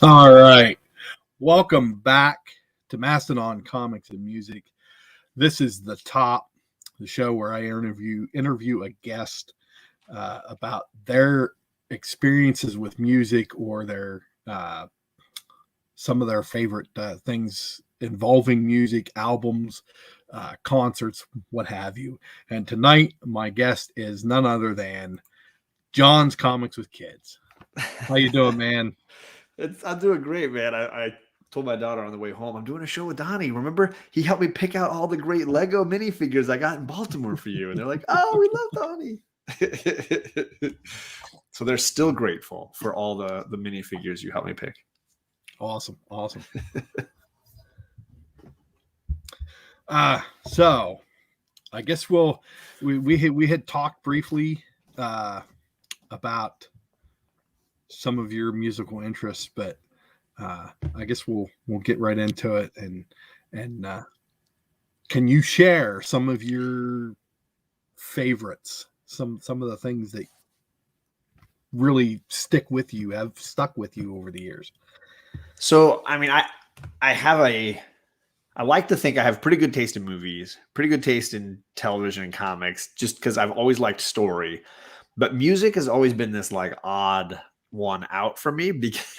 All right. Welcome back to Mastodon Comics and Music. This is the show where I interview a guest about their experiences with music or their some of their favorite things involving music, albums, concerts, what have you. And tonight, my guest is none other than John's Comics with Kids. How you doing, man? I'm doing great, man. I told my daughter on the way home, I'm doing a show with Donnie. Remember, he helped me pick out all the great Lego minifigures I got in Baltimore for you. And they're like, oh, we love Donnie. So they're still grateful for all the minifigures you helped me pick. Awesome. So I guess we had talked briefly about some of your musical interests, but I guess we'll get right into it. And can you share some of your favorites, some of the things that really stuck with you over the years? So, I mean, I like to think I have pretty good taste in movies, pretty good taste in television and comics, just because I've always liked story. But music has always been this like odd one out for me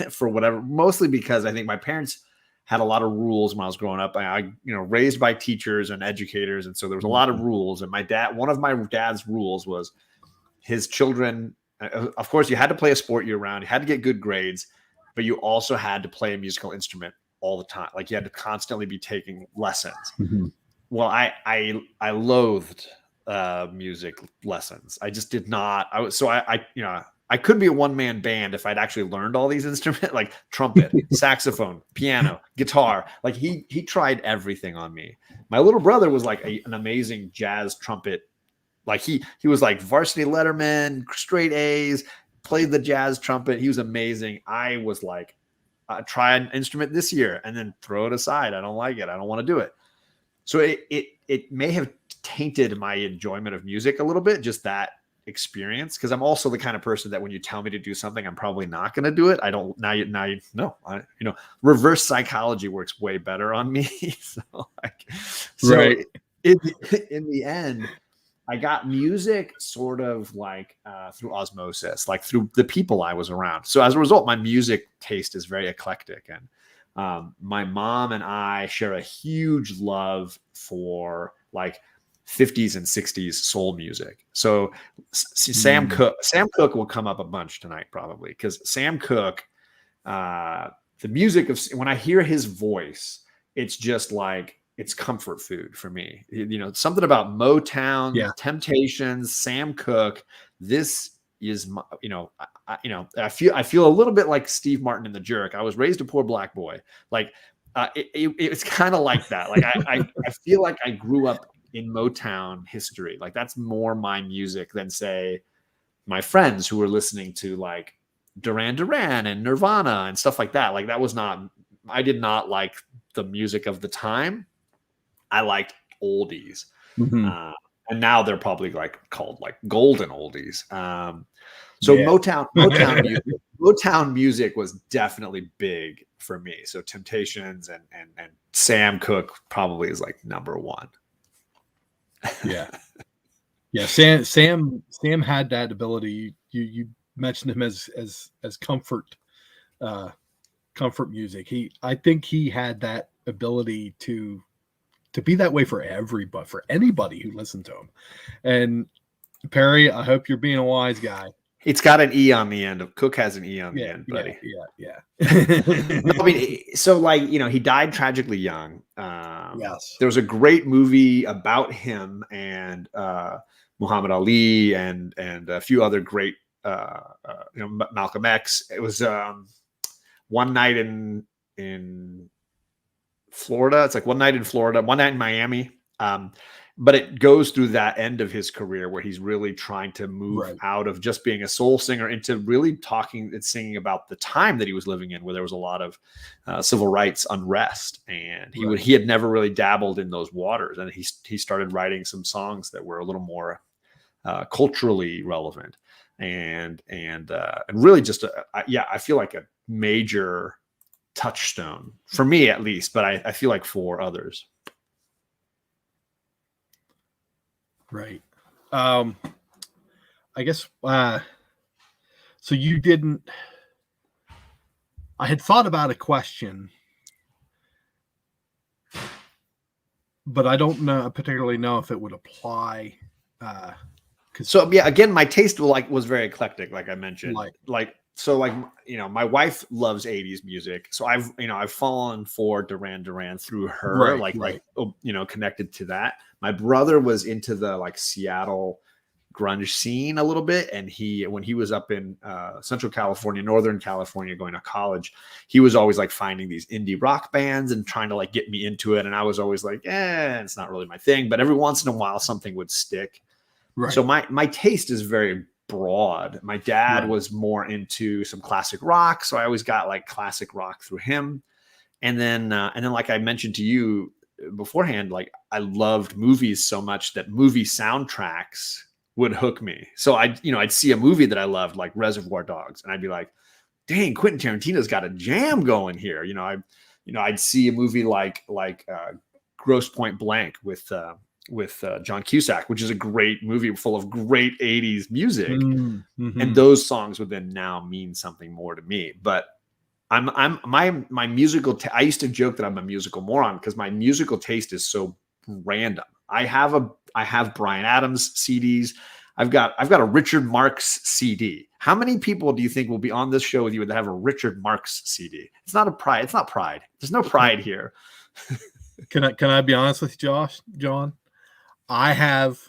for whatever, mostly because I think my parents had a lot of rules when I was growing up. I raised by teachers and educators. And so there was a lot of rules. And one of my dad's rules was his children, of course, you had to play a sport year round. You had to get good grades, but you also had to play a musical instrument all the time. Like you had to constantly be taking lessons. Mm-hmm. Well, I loathed music lessons. I just did not. I could be a one-man band if I'd actually learned all these instruments, like trumpet, saxophone, piano, guitar. Like he tried everything on me. My little brother was like an amazing jazz trumpet. Like he was like varsity letterman, straight A's, played the jazz trumpet. He was amazing. I was like, try an instrument this year and then throw it aside. I don't like it. I don't want to do it. So it may have tainted my enjoyment of music a little bit, just that experience, because I'm also the kind of person that when you tell me to do something, I'm probably not going to do it. I don't reverse psychology works way better on me. Right. In the end, I got music sort of like through osmosis, like through the people I was around. So as a result, my music taste is very eclectic. And my mom and I share a huge love for like 50s and 60s soul music. So Sam Cooke will come up a bunch tonight probably, because Sam Cooke, the music of when I hear his voice, it's just like it's comfort food for me. Something about Motown, Temptations, Sam Cooke. This is I feel a little bit like Steve Martin in The Jerk. I was raised a poor black boy. Like it's kind of like that. Like I feel like I grew up in Motown history. Like that's more my music than say my friends who were listening to like Duran Duran and Nirvana and stuff like that. Like I did not like the music of the time. I liked oldies. Mm-hmm. And now they're probably like called like golden oldies. Motown music was definitely big for me. So Temptations and Sam Cooke probably is like number one. Yeah. Sam had that ability. You mentioned him as comfort music. I think he had that ability to be that way for anybody who listened to him. And Perry, I hope you're being a wise guy. It's got an E on the end. Cook has an E on the end, buddy. Yeah. I mean, so like, he died tragically young. Yes. There was a great movie about him and Muhammad Ali and a few other great, Malcolm X. It was One Night in Florida. It's like One Night in Florida, One Night in Miami. But it goes through that end of his career where he's really trying to move out of just being a soul singer into really talking and singing about the time that he was living in, where there was a lot of civil rights unrest, and he had never really dabbled in those waters, and he started writing some songs that were a little more culturally relevant, and really just I feel like a major touchstone for me, at least, but I feel like for others. Right. I guess, so you didn't, I had thought about a question, but I don't particularly know if it would apply. So yeah, again, my taste was very eclectic, like I mentioned. My wife loves 80s music, so I've fallen for Duran Duran through her, connected to that. My brother was into the like Seattle grunge scene a little bit, and when he was up in Central California, Northern California, going to college, he was always like finding these indie rock bands and trying to like get me into it, and I was always like, it's not really my thing, but every once in a while something would stick. Right. So my taste is very broad. My dad was more into some classic rock, so I always got like classic rock through him. And then like I mentioned to you beforehand, like I loved movies so much that movie soundtracks would hook me. So I'd see a movie that I loved, like Reservoir Dogs, and I'd be like, dang, Quentin Tarantino's got a jam going here. I'd see a movie like Grosse Point Blank with John Cusack, which is a great movie full of great 80s music. Mm-hmm. And those songs would then now mean something more to me. But my musical, I used to joke that I'm a musical moron because my musical taste is so random. I have Bryan Adams CDs. I've got a Richard Marx CD. How many people do you think will be on this show with you that have a Richard Marx CD? It's not pride. There's no pride here. Can I be honest with you, John? I have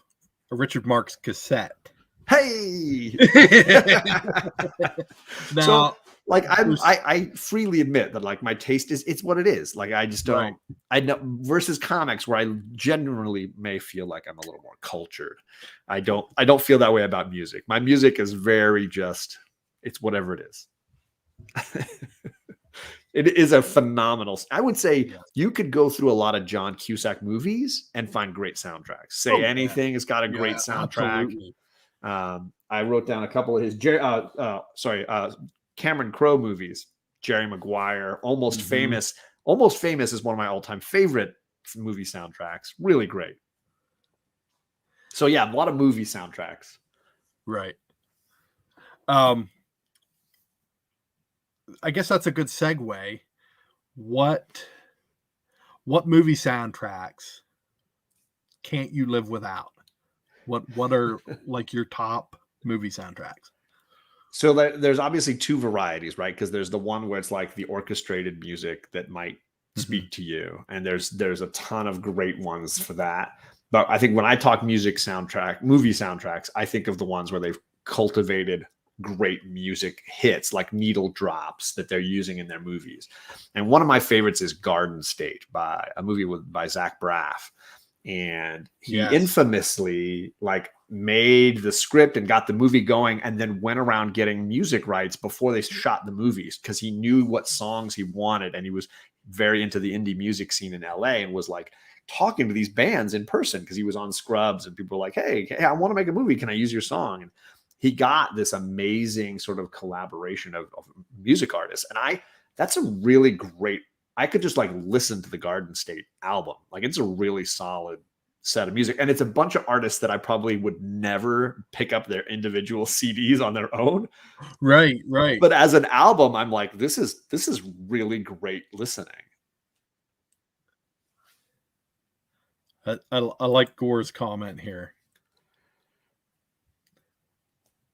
a Richard Marx cassette. Hey! Now, so, like, I freely admit that, like, my taste it's what it is. Like, I just don't. Right. I know versus comics, where I generally may feel like I'm a little more cultured. I don't feel that way about music. My music is very just. It's whatever it is. It is a phenomenal. I would say you could go through a lot of John Cusack movies and find great soundtracks. Say Anything has got a great soundtrack. I wrote down a couple of his Cameron Crowe movies. Jerry Maguire, Almost Famous. Almost Famous is one of my all-time favorite movie soundtracks. Really great. So yeah, a lot of movie soundtracks. Right. I guess that's a good segue. What movie soundtracks can't you live without? What are like your top movie soundtracks? So there's obviously two varieties, right? Because there's the one where it's like the orchestrated music that might speak to you, and there's a ton of great ones for that. But I think when I talk movie soundtracks, I think of the ones where they've cultivated great music hits, like needle drops that they're using in their movies. And one of my favorites is Garden State, a movie by Zach Braff. And he infamously like made the script and got the movie going, and then went around getting music rights before they shot the movies, because he knew what songs he wanted, and he was very into the indie music scene in LA, and was like talking to these bands in person, because he was on Scrubs, and people were like, hey, I want to make a movie, can I use your song? And he got this amazing sort of collaboration of music artists. And that's a really great, I could just like listen to the Garden State album. Like, it's a really solid set of music. And it's a bunch of artists that I probably would never pick up their individual CDs on their own. Right. But as an album, I'm like, this is really great listening. I like Gore's comment here.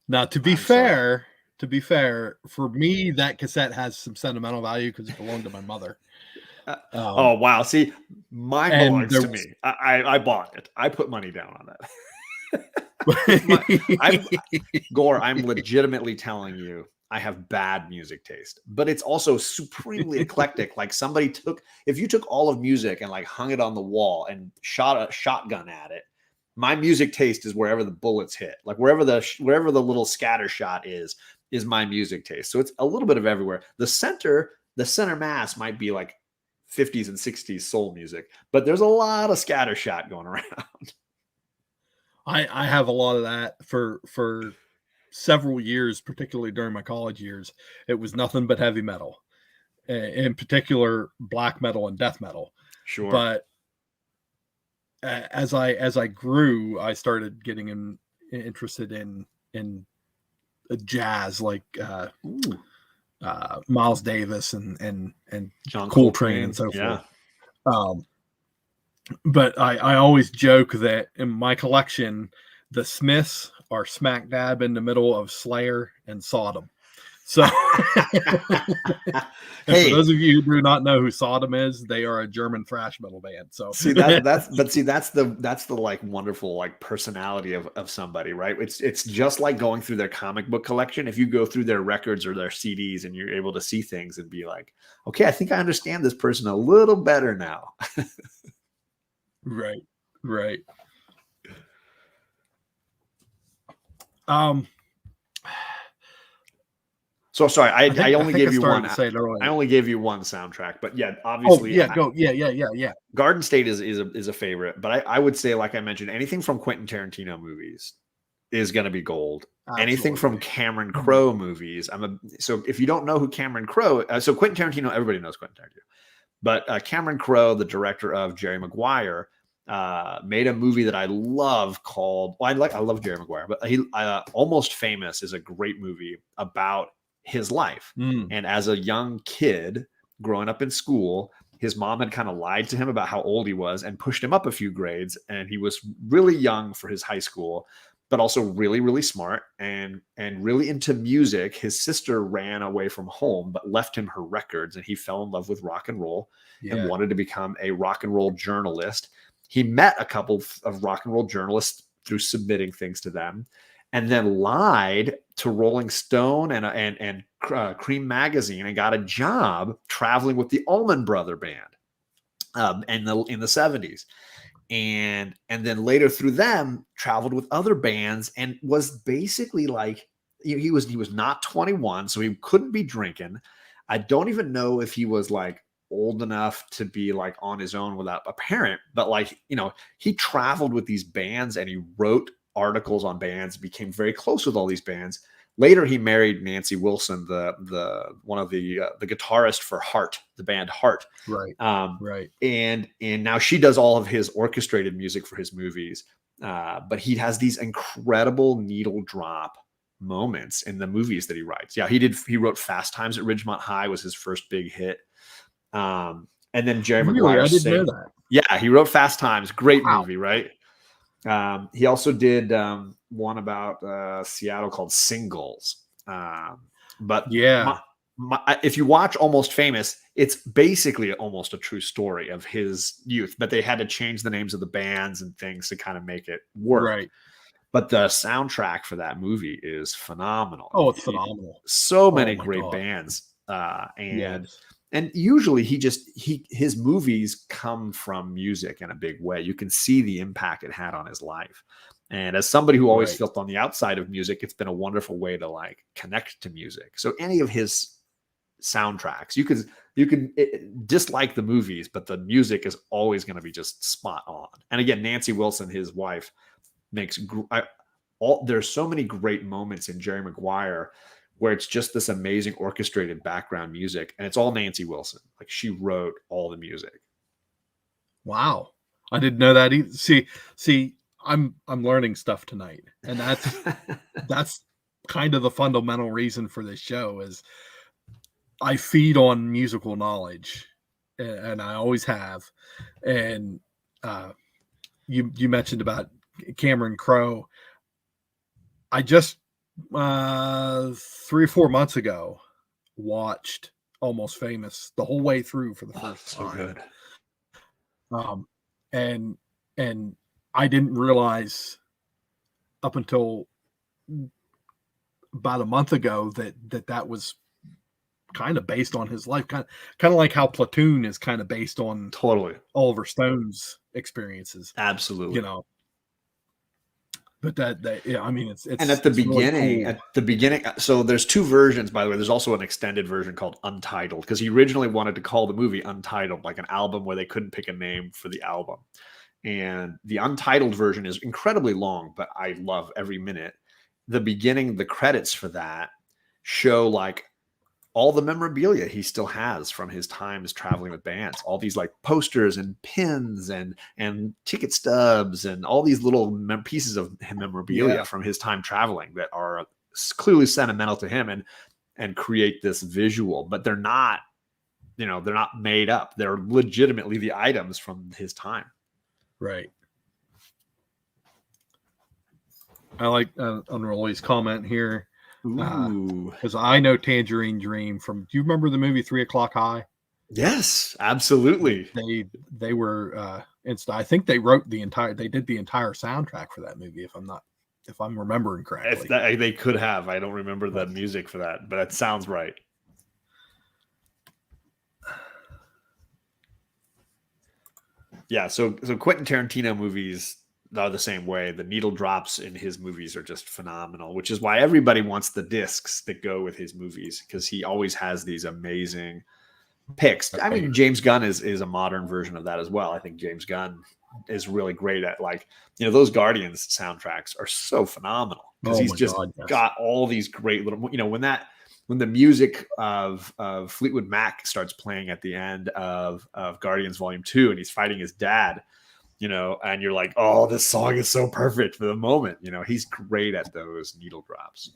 Now, to be fair, for me, that cassette has some sentimental value because it belonged to my mother. Oh, wow. See, mine belongs to me. I bought it. I put money down on that. Gore, I'm legitimately telling you, I have bad music taste, but it's also supremely eclectic. Like, if you took all of music and like hung it on the wall and shot a shotgun at it, my music taste is wherever the bullets hit. Like, wherever the little scatter shot is my music taste. So it's a little bit of everywhere. The center mass might be like 50s and 60s soul music, but there's a lot of scatter shot going around. I have a lot of that for several years, particularly during my college years. It was nothing but heavy metal. in particular black metal and death metal. Sure. But as I grew, I started getting interested in jazz, like Miles Davis and John Coltrane and so forth. But I always joke that in my collection, the Smiths are smack dab in the middle of Slayer and Sodom. So, hey, for those of you who do not know who Sodom is, they are a German thrash metal band. So that's the like wonderful like personality of somebody, right? It's just like going through their comic book collection. If you go through their records or their CDs and you're able to see things and be like, okay, I think I understand this person a little better now. Right. So sorry, I only gave you one. I only gave you one soundtrack, but yeah, obviously. Yeah. Garden State is a favorite, but I would say, like I mentioned, anything from Quentin Tarantino movies is going to be gold. Absolutely. Anything from Cameron Crowe movies. So if you don't know who Cameron Crowe, so Quentin Tarantino, everybody knows Quentin Tarantino, but Cameron Crowe, the director of Jerry Maguire, made a movie that I love called. Well, I love Jerry Maguire, but he Almost Famous is a great movie about his life. And as a young kid growing up in school, his mom had kind of lied to him about how old he was and pushed him up a few grades. And he was really young for his high school, but also really, really smart and really into music. His sister ran away from home, but left him her records, and he fell in love with rock and roll and wanted to become a rock and roll journalist. He met a couple of rock and roll journalists through submitting things to them, and then lied to Rolling Stone and Cream Magazine and got a job traveling with the Allman Brother Band in the 70s. And then later through them traveled with other bands and was basically like, he was not 21, so he couldn't be drinking. I don't even know if he was like old enough to be like on his own without a parent, but like, he traveled with these bands and he wrote articles on bands, became very close with all these bands. Later, he married Nancy Wilson, the one of the guitarist for Heart, the band Heart. Right. Right. And now she does all of his orchestrated music for his movies. But he has these incredible needle drop moments in the movies that he writes. Yeah, he wrote Fast Times at Ridgemont High was his first big hit. And then Jerry Maguire. I didn't know that. Yeah, he wrote Fast Times. Great movie, right? He also did one about Seattle called Singles. But yeah, if you watch Almost Famous, it's basically almost a true story of his youth, but they had to change the names of the bands and things to kind of make it work. Right. But the soundtrack for that movie is phenomenal. Oh, it's phenomenal. So many great bands. And usually his movies come from music in a big way. You can see the impact it had on his life. And as somebody who always felt on the outside of music, it's been a wonderful way to like connect to music. So any of his soundtracks, you can dislike the movies, but the music is always going to be just spot on. And again, Nancy Wilson, his wife, there's so many great moments in Jerry Maguire where it's just this amazing orchestrated background music, and it's all Nancy Wilson. Like she wrote all the music. Wow. I didn't know that either. See, I'm learning stuff tonight. And that's kind of the fundamental reason for this show is I feed on musical knowledge, and I always have. And you mentioned about Cameron Crowe. I just 3 or 4 months ago watched Almost Famous the whole way through for the first time. Good. And I didn't realize up until about a month ago that was kind of based on his life, kind of like how Platoon is kind of based on totally Oliver Stone's experiences. Absolutely. But I mean, it's and at the beginning, really cool. So there's two versions, by the way. There's also an extended version called Untitled, because he originally wanted to call the movie Untitled, like an album where they couldn't pick a name for the album. And the Untitled version is incredibly long, but I love every minute. The beginning, the credits for that show like all the memorabilia he still has from his times traveling with bands, all these like posters and pins and ticket stubs and all these little pieces of memorabilia from his time traveling that are clearly sentimental to him and create this visual, but they're not, they're not made up. They're legitimately the items from his time. Right. I like Unruly's comment here. Because I know Tangerine Dream from. Do you remember the movie 3 O'Clock High? Yes, absolutely. They were. I think they wrote the entire. They did the entire soundtrack for that movie. If I'm remembering correctly, they could have. I don't remember the music for that, but it sounds right. Yeah. So Quentin Tarantino movies are the same way. The needle drops in his movies are just phenomenal, which is why everybody wants the discs that go with his movies, because he always has these amazing picks. I mean, James Gunn is a modern version of that as well. I think James Gunn is really great at, like, those Guardians soundtracks are so phenomenal because he's just got all these great little, when the music of Fleetwood Mac starts playing at the end of Guardians Volume 2 and he's fighting his dad, and you're like, oh, this song is so perfect for the moment. He's great at those needle drops.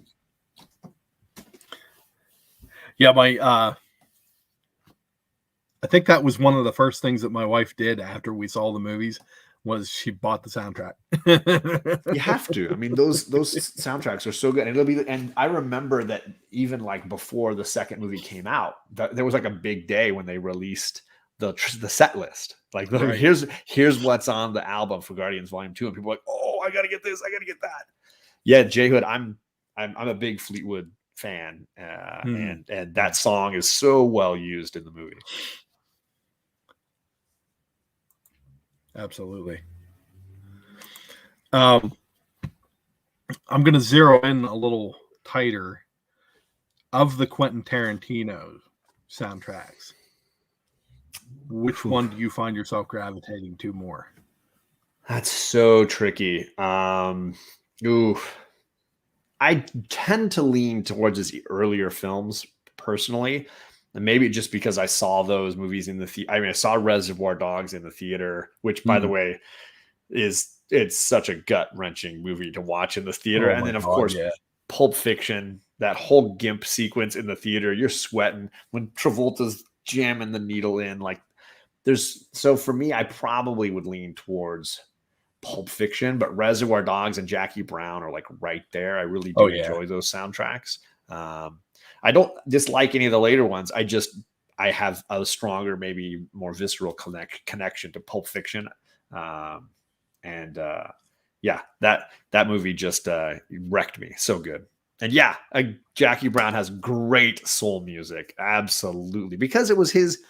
Yeah, I think that was one of the first things that my wife did after we saw the movies was she bought the soundtrack. You have to. I mean, those soundtracks are so good. And I remember that even like before the second movie came out, there was like a big day when they released the set list. Like, here's what's on the album for Guardians Volume 2, and people were like, oh, I gotta get this, I gotta get that. Yeah, J Hood, I'm a big Fleetwood fan, and that song is so well used in the movie. Absolutely. I'm going to zero in a little tighter. Of the Quentin Tarantino soundtracks, which one do you find yourself gravitating to more? That's so tricky. I tend to lean towards his earlier films personally. And maybe just because I saw those movies in the theater. I mean, I saw Reservoir Dogs in the theater, which, by the way, it's such a gut-wrenching movie to watch in the theater. And then, of course, Pulp Fiction, that whole GIMP sequence in the theater, you're sweating when Travolta's jamming the needle in. Like, so for me, I probably would lean towards Pulp Fiction, but Reservoir Dogs and Jackie Brown are like right there. I really do enjoy those soundtracks. I don't dislike any of the later ones. I have a stronger, maybe more visceral connection to Pulp Fiction. That movie just wrecked me. So good. And Jackie Brown has great soul music. Absolutely. Because it was his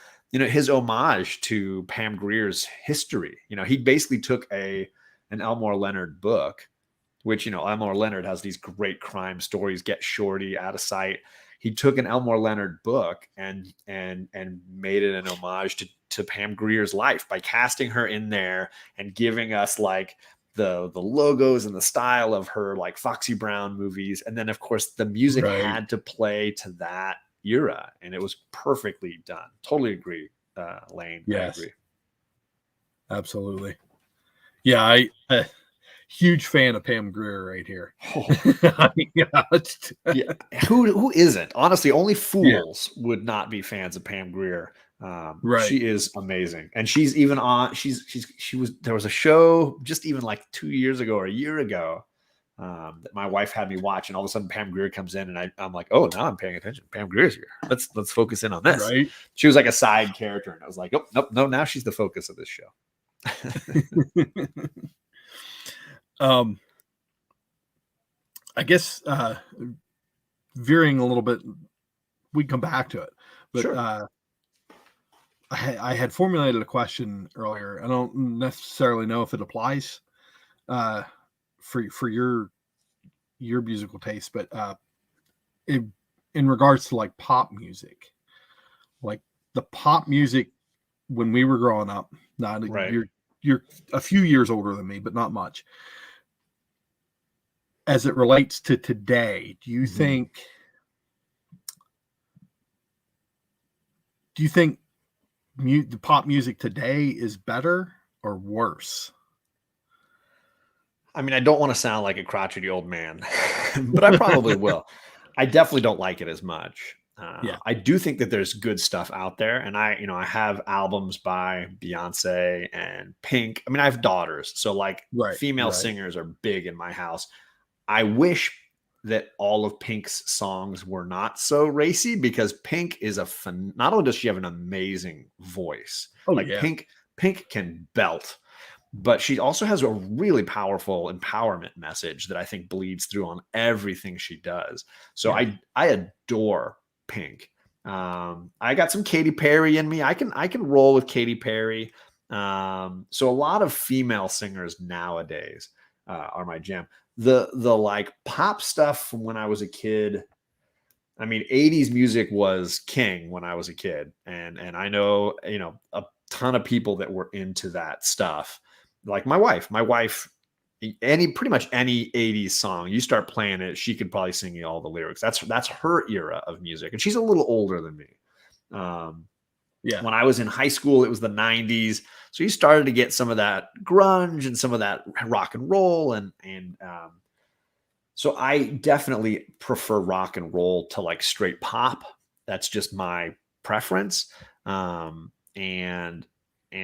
homage to Pam Grier's history. He basically took an Elmore Leonard book, which, Elmore Leonard has these great crime stories, Get Shorty, Out of Sight. He took an Elmore Leonard book and made it an homage to Pam Grier's life by casting her in there and giving us like the logos and the style of her like Foxy Brown movies. And then, of course, the music had to play to that era, and it was perfectly done. Totally agree, Lane. Yes. I agree. Absolutely. Yeah, huge fan of Pam Grier right here. Who isn't? Honestly, only fools would not be fans of Pam Grier. She is amazing, and she's even on. There was a show just even like 2 years ago or a year ago that my wife had me watch, and all of a sudden Pam Grier comes in, and I'm like, oh, now I'm paying attention. Pam Grier's here. Let's focus in on this. Right? She was like a side character, and I was like, oh, nope, no, now she's the focus of this show. I guess veering a little bit, we come back to it, but sure. I had formulated a question earlier. I don't necessarily know if it applies for your musical taste, but in regards to like pop music, like the pop music when we were growing up. Now you're a few years older than me, but not much. As it relates to today, do you think Do you think the pop music today is better or worse? I mean, I don't want to sound like a crotchety old man, but I probably will. I definitely don't like it as much. Yeah. I do think that there's good stuff out there, and I have albums by Beyonce and Pink. I mean, I have daughters, so like Right. female singers are big in my house. I wish that all of Pink's songs were not so racy, because Pink is not only does she have an amazing voice, Oh, like yeah. Pink can belt, but she also has a really powerful empowerment message that I think bleeds through on everything she does. So Yeah. I adore Pink. I got some Katy Perry in me. I can roll with Katy Perry. So a lot of female singers nowadays are my jam. The like pop stuff from when I was a kid. I mean, 80s music was king when I was a kid. And I know, a ton of people that were into that stuff. Like my wife, pretty much any 80s song, you start playing it, she could probably sing you all the lyrics. That's her era of music. And she's a little older than me. Yeah. When I was in high school, it was the 90s. So you started to get some of that grunge and some of that rock and roll. So I definitely prefer rock and roll to like straight pop. That's just my preference. And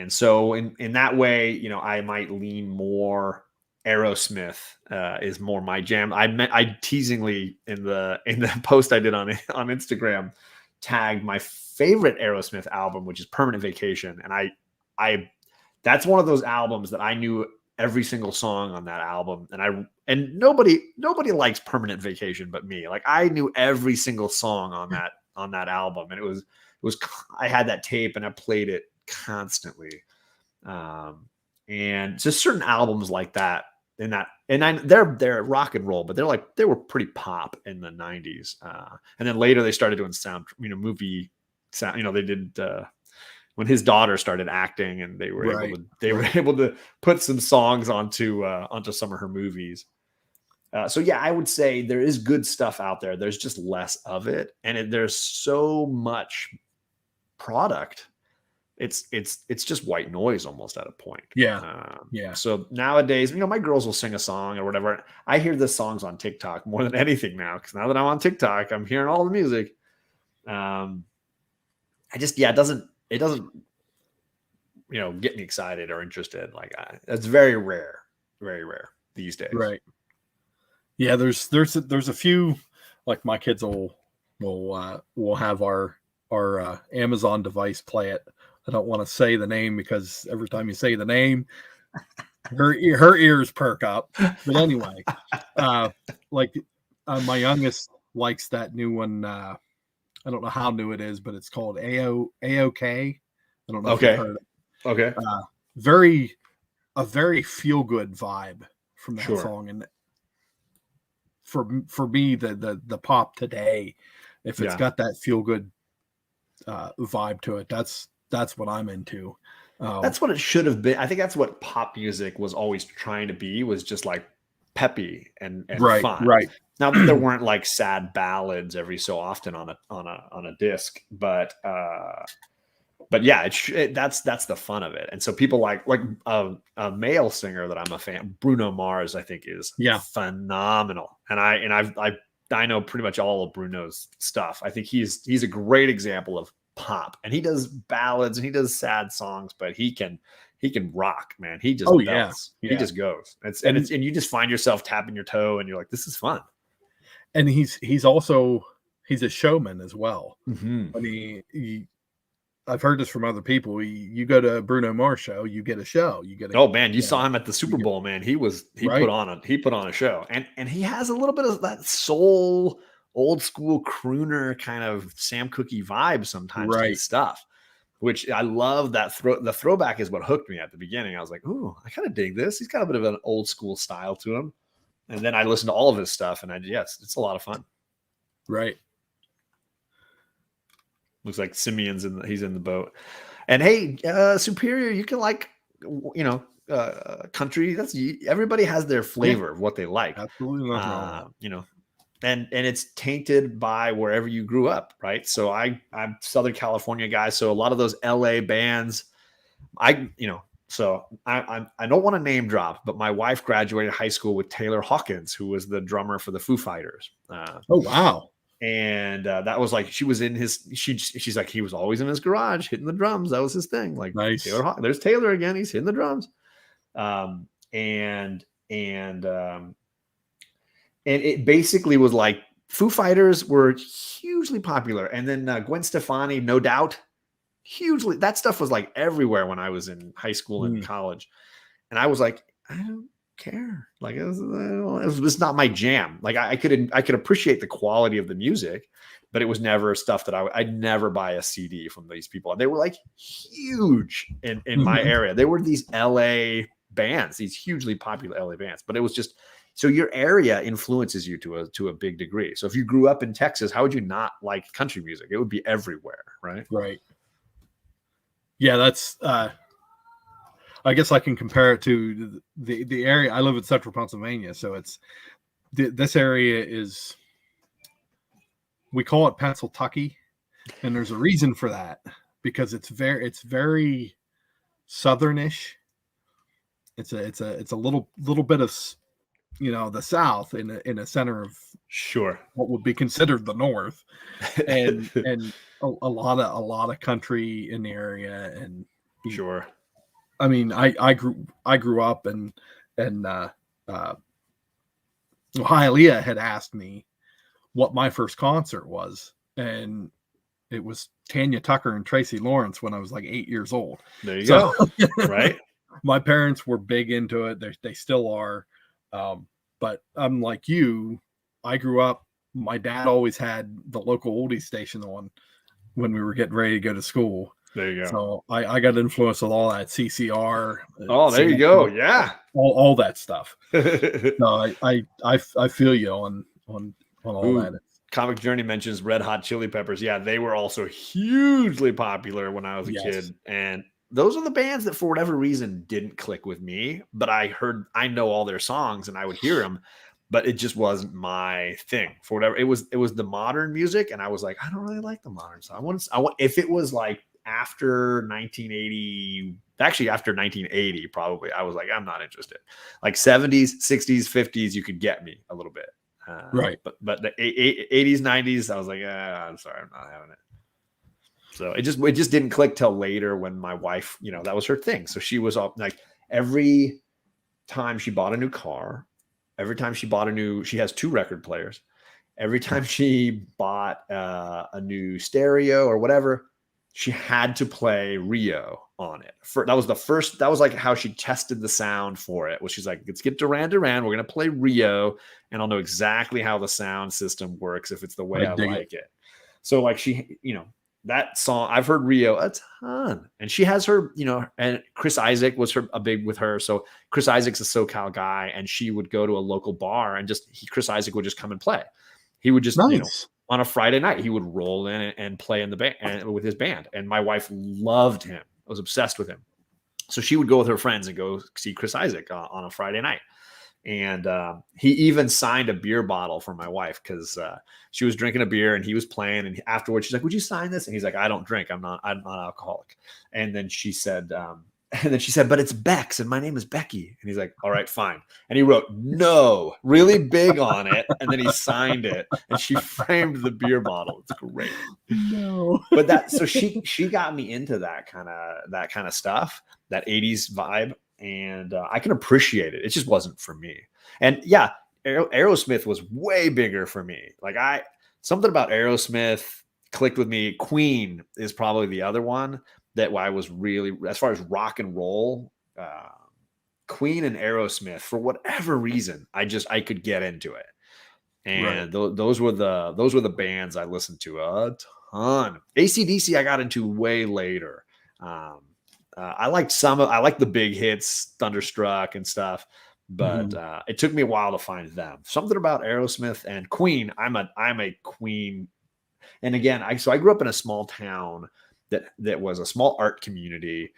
so in that way, I might lean more Aerosmith is more my jam. I teasingly in the post I did on Instagram tagged my favorite Aerosmith album, which is Permanent Vacation. And I that's one of those albums that I knew every single song on that album. And nobody likes Permanent Vacation but me. Like I knew every single song on that album. And it was I had that tape and I played it constantly. And just certain albums like that they're rock and roll, but they were pretty pop in the 90s. And then later they started doing sound, movie sound, they did, when his daughter started acting, and they were able to put some songs onto some of her movies. So yeah, I would say there is good stuff out there. There's just less of it, and there's so much product. It's just white noise almost at a point. Yeah. So nowadays, my girls will sing a song or whatever. I hear the songs on TikTok more than anything now, because now that I'm on TikTok, I'm hearing all the music. It doesn't get me excited or interested. Like it's very rare these days. Right. Yeah. There's a few, like my kids will have our Amazon device play it. I don't want to say the name, because every time you say the name, her ears perk up. But anyway, my youngest likes that new one. I don't know how new it is, but it's called A-OK. I don't know if you've heard it. Okay. A very feel good vibe from that song. And for me, the pop today, if it's got that feel good vibe to it, that's what I'm into. That's what it should have been. I think that's what pop music was always trying to be, was just like peppy and fun. Right. Now that there weren't like sad ballads every so often on a disc, but yeah, that's the fun of it. And so people like a male singer that I'm a fan, Bruno Mars, I think is phenomenal. And I know pretty much all of Bruno's stuff. I think he's a great example of pop, and he does ballads and he does sad songs, but he can rock, man. He just he just goes. And you just find yourself tapping your toe, and you're like, this is fun. And he's also a showman as well. Mm-hmm. I mean, I've heard this from other people. You go to a Bruno Mars show, you get a show. Oh man, you saw him at the Super Bowl, man. He put on a show, and he has a little bit of that soul, old school crooner kind of Sam Cooke vibe sometimes to his stuff, which I love. The throwback is what hooked me at the beginning. I was like, ooh, I kind of dig this. He's got a bit of an old school style to him. And then I listened to all of his stuff, and it's a lot of fun. Right. Looks like Simeon's he's in the boat. And hey, Superior, you can like, country. Everybody has their flavor of what they like. Absolutely nothing wrong with that. and it's tainted by wherever you grew up, right? So I'm Southern California guy, so a lot of those LA bands, so I don't want to name drop, but my wife graduated high school with Taylor Hawkins, who was the drummer for the Foo Fighters. Oh wow! And that was like, she was in his. She's like, he was always in his garage hitting the drums. That was his thing. Like, Nice. There's Taylor again. He's hitting the drums. And it basically was like Foo Fighters were hugely popular, and then Gwen Stefani, No Doubt, hugely. That stuff was like everywhere when I was in high school and college, and I was like, I don't care. Like, it was not my jam. Like, I could appreciate the quality of the music, but it was never stuff that I'd never buy a CD from these people. They were like huge in my area. They were these LA bands, these hugely popular LA bands, but it was just. So your area influences you to a big degree. So if you grew up in Texas, how would you not like country music? It would be everywhere, right? Right. Yeah, that's. I guess I can compare it to the area. I live in central Pennsylvania, so it's this area is. We call it Pennsyltucky, and there's a reason for that, because it's very southernish. It's a little bit of, the South in a center of what would be considered the North, and a lot of country in the area, and sure. I mean, I grew up and Hialeah had asked me what my first concert was, and it was Tanya Tucker and Tracy Lawrence when I was like 8 years old. There you go. Right. My parents were big into it. They still are. But I'm like you. I grew up. My dad always had the local oldies station on when we were getting ready to go to school. There you go. So I got influence with all that CCR. Oh, there you go. Yeah, all that stuff. No, I feel you on all that. Comic Journey mentions Red Hot Chili Peppers. Yeah, they were also hugely popular when I was a kid, and those are the bands that for whatever reason didn't click with me, but I know all their songs and I would hear them, but it just wasn't my thing for whatever. It was the modern music, and I was like, I don't really like the modern song. I want if it was like after 1980, actually after 1980, probably, I was like, I'm not interested. Like 70s, 60s, 50s, you could get me a little bit. Right. But the 80s, 90s, I was like, I'm sorry, I'm not having it. So it just didn't click till later when my wife, that was her thing. So she was all like, every time she bought a new car, every time she bought she has 2 record players. Every time she bought a new stereo or whatever, she had to play Rio on it. That was like how she tested the sound for it. Was she's like, let's get Duran Duran. We're going to play Rio, and I'll know exactly how the sound system works if it's the way I like it. So like she, that song, I've heard Rio a ton, and she has her, and Chris Isaak was a big with her. So Chris Isaak's a SoCal guy, and she would go to a local bar and Chris Isaak would just come and play. He would just, on a Friday night, he would roll in and play in the band with his band. And my wife loved him. I was obsessed with him. So she would go with her friends and go see Chris Isaak on a Friday night. And he even signed a beer bottle for my wife because she was drinking a beer and he was playing. And afterwards, she's like, "Would you sign this?" And he's like, "I don't drink. I'm not alcoholic." And then she said, "But it's Bex, and my name is Becky." And he's like, "All right, fine." And he wrote "No" really big on it, and then he signed it, and she framed the beer bottle. It's great. No, but so she got me into that kind of stuff, that 80s vibe. And I can appreciate it. It just wasn't for me. And yeah, Aerosmith was way bigger for me. Like something about Aerosmith clicked with me. Queen is probably the other one that I was really, as far as rock and roll, Queen and Aerosmith, for whatever reason, I could get into it. And those were the bands I listened to a ton. AC/DC I got into way later. I liked the big hits, Thunderstruck and stuff, but it took me a while to find them. Something about Aerosmith and Queen. I'm a Queen, and again, I grew up in a small town that was a small art community,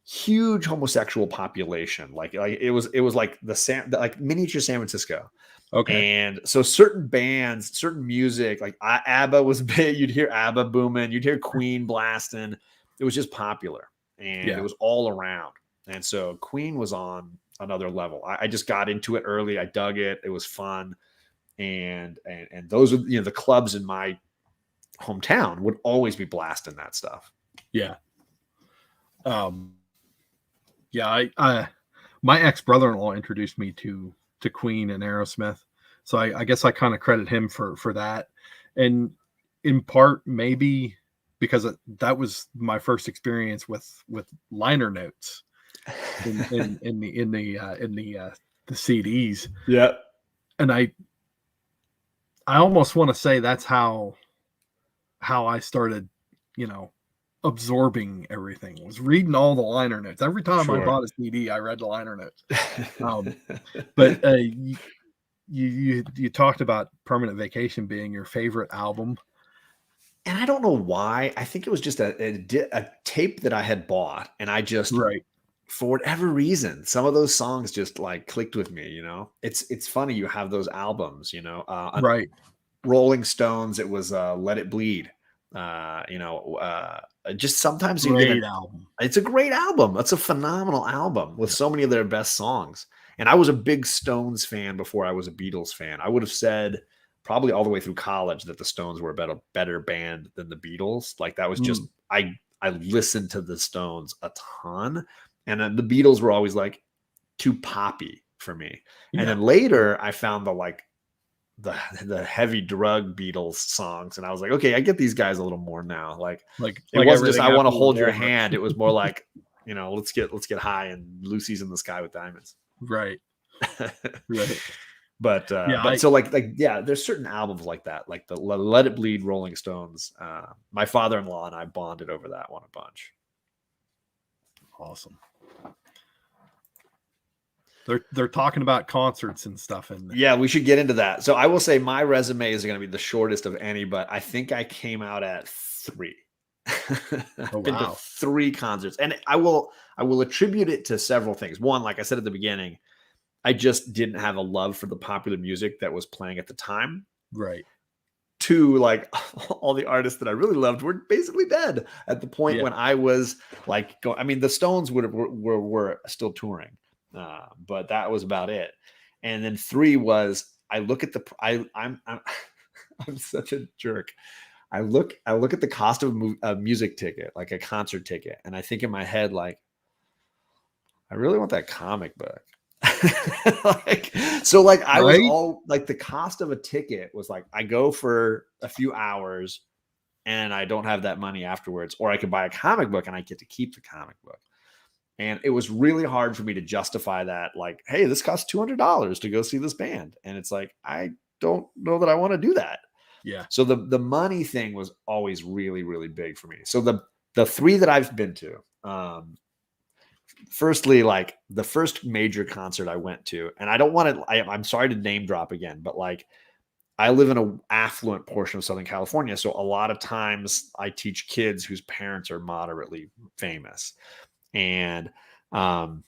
huge homosexual population. Like it was like like miniature San Francisco. Okay. And so certain bands, certain music, like ABBA was big. You'd hear ABBA booming. You'd hear Queen blasting. It was just popular, and it was all around. And so Queen was on another level. I just got into it early. I dug it. It was fun. And those are, the clubs in my hometown would always be blasting that stuff. Yeah. I my ex-brother-in-law introduced me to Queen and Aerosmith. So I guess I kind of credit him for that. And in part, maybe because that was my first experience with liner notes in the CDs. Yeah. And I almost want to say that's how I started, absorbing everything, was reading all the liner notes. Every time I bought a CD, I read the liner notes. But you talked about Permanent Vacation being your favorite album. And I don't know why. I think it was just a tape that I had bought, and I just, for whatever reason, some of those songs just like clicked with me. It's funny you have those albums. Rolling Stones, it was Let It Bleed. Just sometimes album. It's a great album. It's a phenomenal album with so many of their best songs. And I was a big Stones fan before I was a Beatles fan. I would have said probably all the way through college that the Stones were a better band than the Beatles. Like that was just, I listened to the Stones a ton, and then the Beatles were always like too poppy for me. And then later I found the heavy drug Beatles songs, and I was like, okay, I get these guys a little more now. Like it wasn't just I want to hold your hand. It was more like, let's get high and Lucy's in the Sky with Diamonds. Right. But there's certain albums like that, like the Let It Bleed, Rolling Stones. My father-in-law and I bonded over that one a bunch. Awesome. They're talking about concerts and stuff. Yeah, we should get into that. So I will say my resume is going to be the shortest of any, but I think I came out at 3. I've been to 3 concerts, and I will attribute it to several things. One, like I said at the beginning, I just didn't have a love for the popular music that was playing at the time. Right. 2, like all the artists that I really loved were basically dead at the point when I was like, the Stones were still touring. But that was about it. And then 3 was I'm such a jerk. I look at the cost of a music ticket, like a concert ticket, and I think in my head, like, I really want that comic book. I was all like, the cost of a ticket was like, I go for a few hours and I don't have that money afterwards, or I could buy a comic book and I get to keep the comic book. And it was really hard for me to justify that. Like, hey, this costs $200 to go see this band. And it's like, I don't know that I want to do that. Yeah. So the money thing was always really, really big for me. So the 3 that I've been to, firstly, like the first major concert I went to, and I don't want to, I'm sorry to name drop again, but like I live in an affluent portion of Southern California. So a lot of times I teach kids whose parents are moderately famous. And one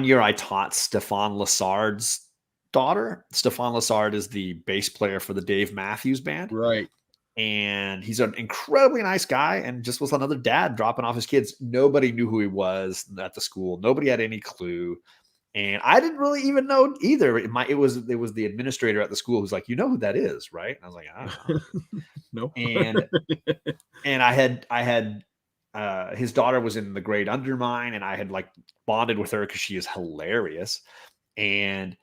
year I taught Stefan Lassard's daughter. Stefan Lassard is the bass player for the Dave Matthews Band. Right. And he's an incredibly nice guy, and just was another dad dropping off his kids. Nobody knew who he was at the school. Nobody had any clue. And I didn't really even know either. It was the administrator at the school who's like, you know who that is, right? And I was like, I don't know. No. And I had his daughter was in the grade under mine, and I had like bonded with her because she is hilarious. And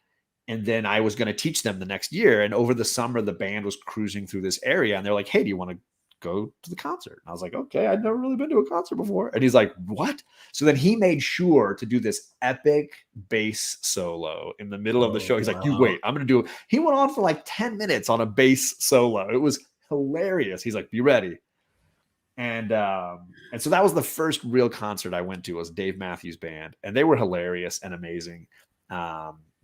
then I was going to teach them the next year. And over the summer, the band was cruising through this area, and they're like, hey, do you want to go to the concert? And I was like, okay, I'd never really been to a concert before. And he's like, what? So then he made sure to do this epic bass solo in the middle of the show. He's like, you wait, I'm going to do it. He went on for like 10 minutes on a bass solo. It was hilarious. He's like, be ready. And so that was the first real concert I went to, was Dave Matthews Band. And they were hilarious and amazing.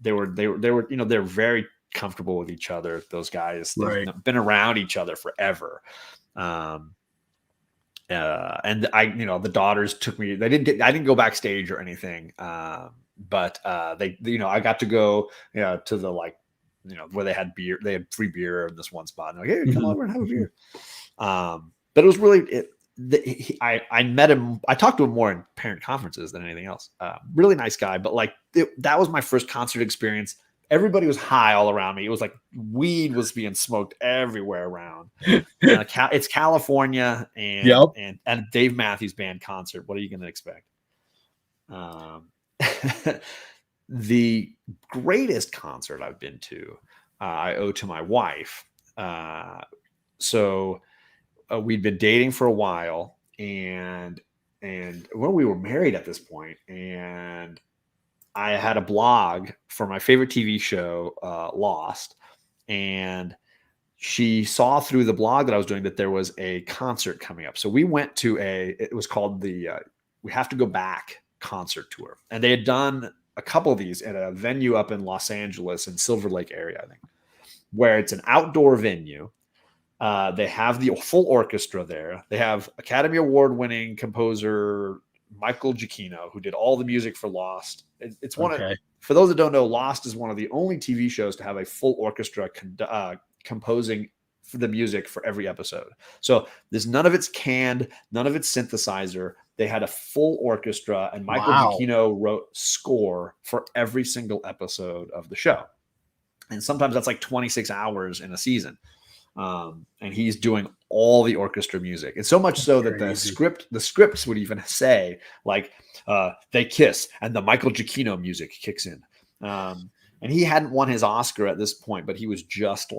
They were, they're very comfortable with each other. Those guys, they've been around each other forever. And the daughters took me. I didn't go backstage or anything. But I got to go, to the where they had beer. They had free beer in this one spot. And hey, come over and have a beer. But it was really I met him. I talked to him more in parent conferences than anything else. Really nice guy, but that was my first concert experience. Everybody was high all around me. It was like weed was being smoked everywhere around. It's California, and Dave Matthews Band concert. What are you going to expect? The greatest concert I've been to, I owe to my wife. So we'd been dating for a while, and we were married at this point, and I had a blog for my favorite TV show, Lost, and she saw through the blog that I was doing that there was a concert coming up. So we went to it was called the We Have to Go Back concert tour. And they had done a couple of these at a venue up in Los Angeles in Silver Lake area, I think, where it's an outdoor venue. They have the full orchestra there. They have Academy Award winning composer Michael Giacchino, who did all the music for Lost. It's one of, for those that don't know, Lost is one of the only TV shows to have a full orchestra composing for the music for every episode. So there's none of it's canned, none of it's synthesizer. They had a full orchestra, and Michael Giacchino wrote score for every single episode of the show. And sometimes that's like 26 hours in a season. And he's doing all the orchestra music. It's so much so that the scripts would even say they kiss and the Michael Giacchino music kicks in. And he hadn't won his Oscar at this point, but he was just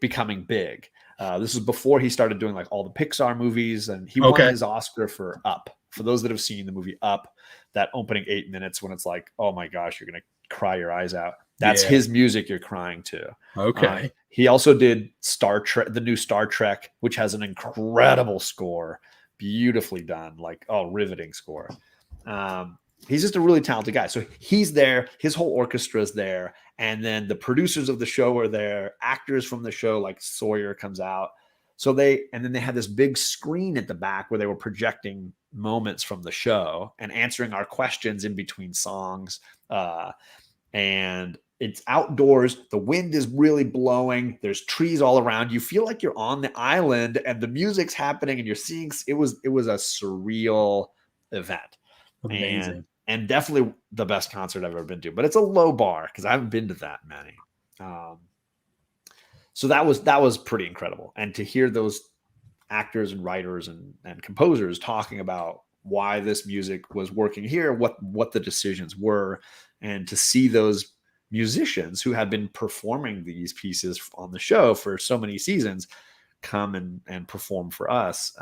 becoming big. This is before he started doing all the Pixar movies, and he won his Oscar for Up. For those that have seen the movie Up, that opening 8 minutes when it's like, oh my gosh, you're going to cry your eyes out. That's his music you're crying to. He also did Star Trek, the new Star Trek, which has an incredible score, beautifully done, riveting score. He's just a really talented guy. So he's there. His whole orchestra is there. And then the producers of the show are there. Actors from the show, like Sawyer, comes out. So then they had this big screen at the back where they were projecting moments from the show and answering our questions in between songs. And it's outdoors. The wind is really blowing. There's trees all around. You feel like you're on the island and the music's happening and you're seeing, it was a surreal event. Amazing. And definitely the best concert I've ever been to, but it's a low bar because I haven't been to that many. So that was pretty incredible. And to hear those actors and writers and composers talking about why this music was working here, what the decisions were, and to see those musicians who had been performing these pieces on the show for so many seasons come and perform for us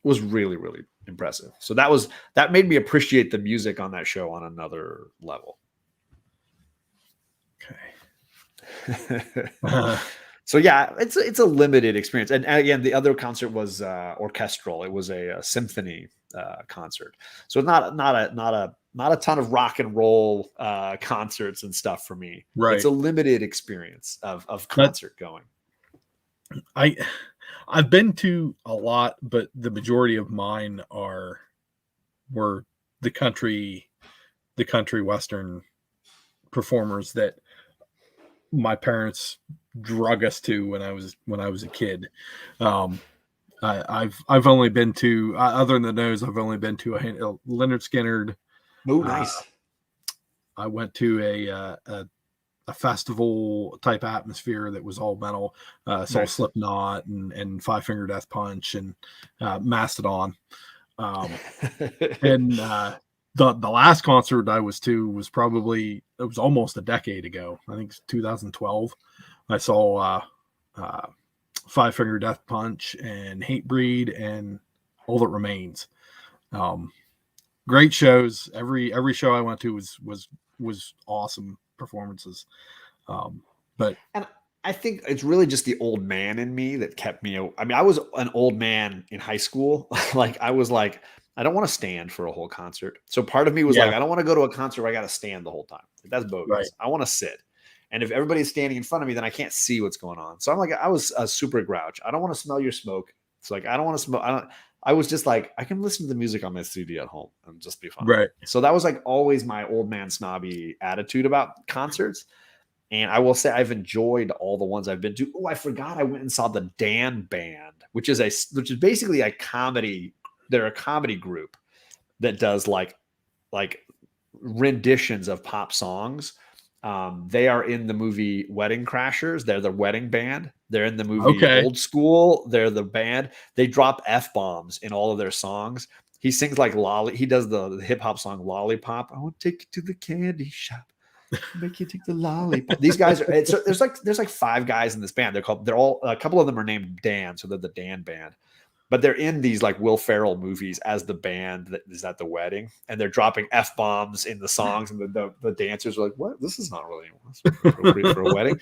was really, really impressive. So that made me appreciate the music on that show on another level. Okay. So yeah, it's a limited experience. And again, the other concert was orchestral. It was a symphony concert. So not a ton of rock and roll concerts and stuff for me. Right. It's a limited experience of concert going. I've been to a lot, but the majority of mine were the country western performers that my parents drug us to when I was a kid. I've only been to, other than those, I've only been to a Lynyrd Skynyrd. Oh, nice. I went to a festival type atmosphere that was all metal. Saw nice. Slipknot and Five Finger Death Punch and Mastodon. And the last concert I was to was almost a decade ago. I think it's 2012. I saw Five Finger Death Punch and Hatebreed and All That Remains. Great shows. Every show I went to was awesome performances. But I think it's really just the old man in me that kept me. I mean, I was an old man in high school. I was like, I don't want to stand for a whole concert. So part of me was like, I don't want to go to a concert where I got to stand the whole time. That's bogus. Right. I want to sit. And if everybody's standing in front of me, then I can't see what's going on. So I'm like, I was a super grouch. I don't want to smell your smoke. It's like, I don't want to smoke. I was just like, I can listen to the music on my CD at home and just be fine. Right. So that was like always my old man snobby attitude about concerts. And I will say I've enjoyed all the ones I've been to. Oh, I forgot I went and saw the Dan Band, which is basically a comedy. They're a comedy group that does like renditions of pop songs. They are in the movie Wedding Crashers. They're the wedding band. They're in the movie Old School. They're the band. They drop F-bombs in all of their songs. He sings like he does the hip hop song Lollipop. I want to take you to the candy shop. Make you take the lollipop. These guys are, there's like 5 guys in this band. They're all, a couple of them are named Dan. So they're the Dan Band. But they're in these like Will Ferrell movies as the band that is at the wedding, and they're dropping F-bombs in the songs, and the dancers are like, "What? This is not really appropriate for a wedding."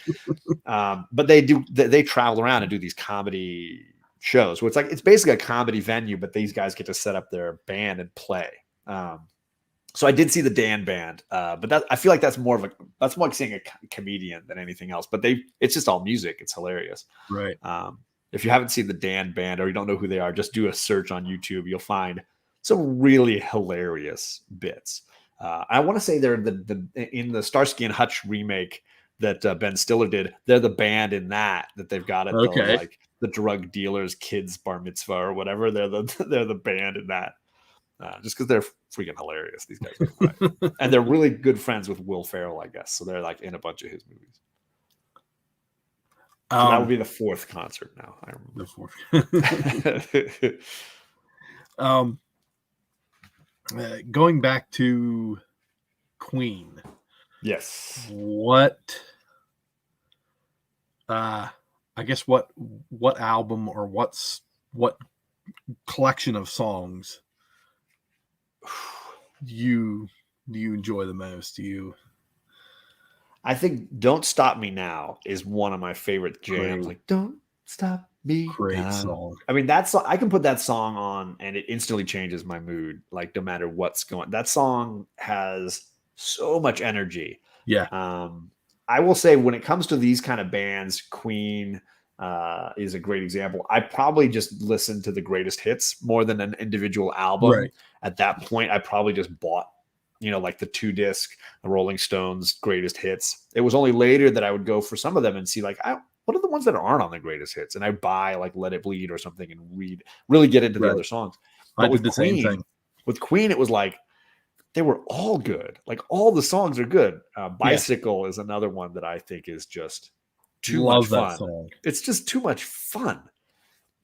But they travel around and do these comedy shows, where it's basically a comedy venue, but these guys get to set up their band and play. So I did see the Dan Band, but I feel like that's more like seeing a comedian than anything else. But it's just all music. It's hilarious, right? If you haven't seen the Dan Band or you don't know who they are, just do a search on YouTube. You'll find some really hilarious bits. I want to say they're in the Starsky and Hutch remake that Ben Stiller did. They're the band in that they've got at the drug dealers' kids' bar mitzvah or whatever. They're the band in that. Just because they're freaking hilarious, these guys are right. And they're really good friends with Will Ferrell, I guess. So they're like in a bunch of his movies. So that would be the 4th concert now. I remember. The 4th. Going back to Queen. Yes. What I guess what album or what collection of songs do you enjoy the most? I think "Don't Stop Me Now" is one of my favorite jams. Like, don't stop me. Great song. I mean, I can put that song on and it instantly changes my mood. Like, no matter what's going. That song has so much energy. Yeah. I will say when it comes to these kind of bands, Queen is a great example. I probably just listen to the greatest hits more than an individual album. Right. At that point, I probably just bought, like the 2-disc, the Rolling Stones greatest hits. It was only later that I would go for some of them and see like, what are the ones that aren't on the greatest hits? And I buy like Let It Bleed or something and really get into the other songs. But with Queen, same thing. With Queen, it was like, they were all good. Like all the songs are good. Bicycle is another one that I think is just too much fun. Song. It's just too much fun.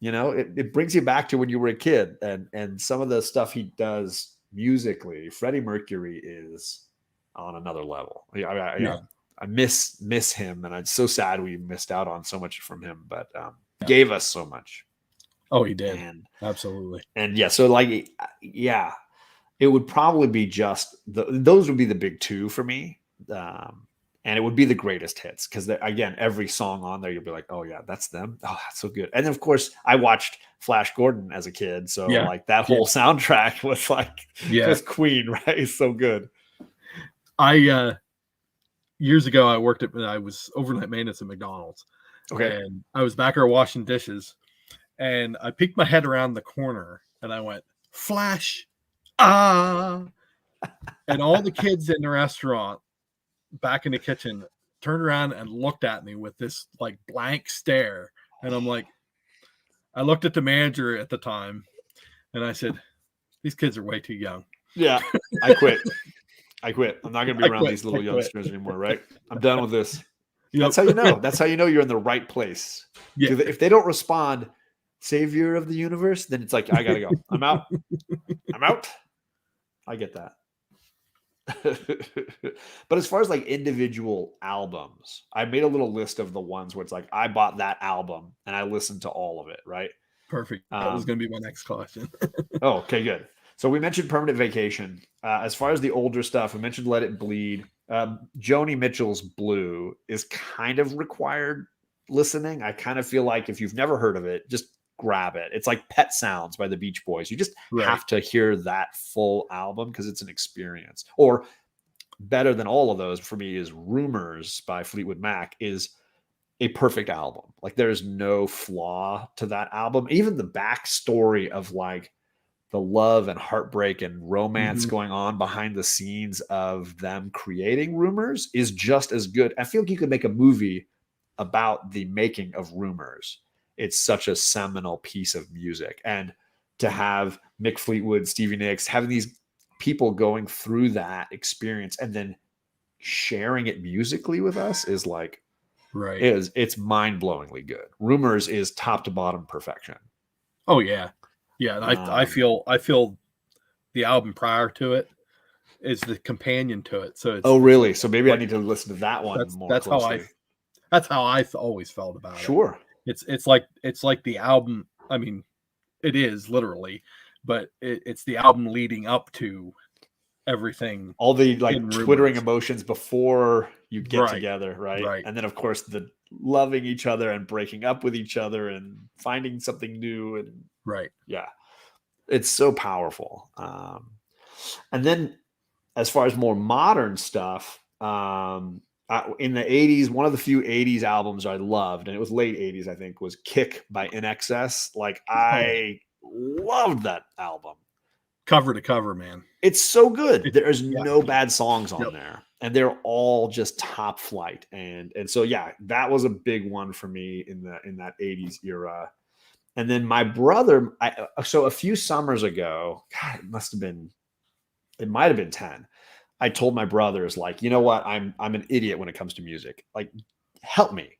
It brings you back to when you were a kid, and some of the stuff he does musically, Freddie Mercury is on another level. I miss him, and I'm so sad we missed out on so much from him, but he gave us so much. Oh, he did. Absolutely. And so it would probably be just those would be the big 2 for me. And it would be the greatest hits because, again, every song on there, you'll be like, oh, yeah, that's them. Oh, that's so good. And, of course, I watched Flash Gordon as a kid. So, that whole soundtrack was like just Queen, right? It's so good. Years ago, I was overnight maintenance at McDonald's. Okay. And I was back there washing dishes. And I peeked my head around the corner and I went, Flash. And all the kids in the restaurant back in the kitchen turned around and looked at me with this like blank stare. And I'm like, I looked at the manager at the time and I said, these kids are way too young. Yeah. I quit. I'm not going to be around these little youngsters anymore. Right. I'm done with this. Yep. That's how you know. That's how you know you're in the right place. Yeah. If they don't respond, savior of the universe, then it's like, I got to go. I'm out. I get that. But as far as like individual albums, I made a little list of the ones where it's like I bought that album and I listened to all of it. Right. Perfect. That was going to be my next question. Oh, okay, good. So we mentioned Permanent Vacation. As far as the older stuff, we mentioned Let It Bleed. Joni Mitchell's Blue is kind of required listening. I kind of feel like if you've never heard of it, just grab it. It's like Pet Sounds by the Beach Boys. You just have to hear that full album because it's an experience. Or better than all of those for me is Rumors by Fleetwood Mac. a perfect album. Like there's no flaw to that album. Even the backstory of like the love and heartbreak and romance going on behind the scenes of them creating Rumors is just as good. I feel like you could make a movie about the making of Rumors. It's such a seminal piece of music. And to have Mick Fleetwood, Stevie Nicks, having these people going through that experience and then sharing it musically with us is like, right. It's mind-blowingly good. Rumors is top to bottom perfection. Oh yeah. Yeah. And I feel the album prior to it is the companion to it. So it's, really? So maybe I need to listen to that one more closely. That's how I always felt about it. Sure. It's like the album. I mean, it is literally, but it's the album leading up to everything. All the like twittering emotions before you get together, right? Right. And then of course the loving each other and breaking up with each other and finding something new and yeah, it's so powerful. And then as far as more modern stuff, in the 80s, one of the few 80s albums I loved, and it was late 80s, I think, was Kick by NXS. Like I loved that album. Cover to cover, man. It's so good. There's no bad songs on there. And they're all just top flight. And so yeah, that was a big one for me in that 80s era. And then my brother, so a few summers ago, God, it might have been 10. I told my brothers, like, you know what? I'm an idiot when it comes to music. Like, help me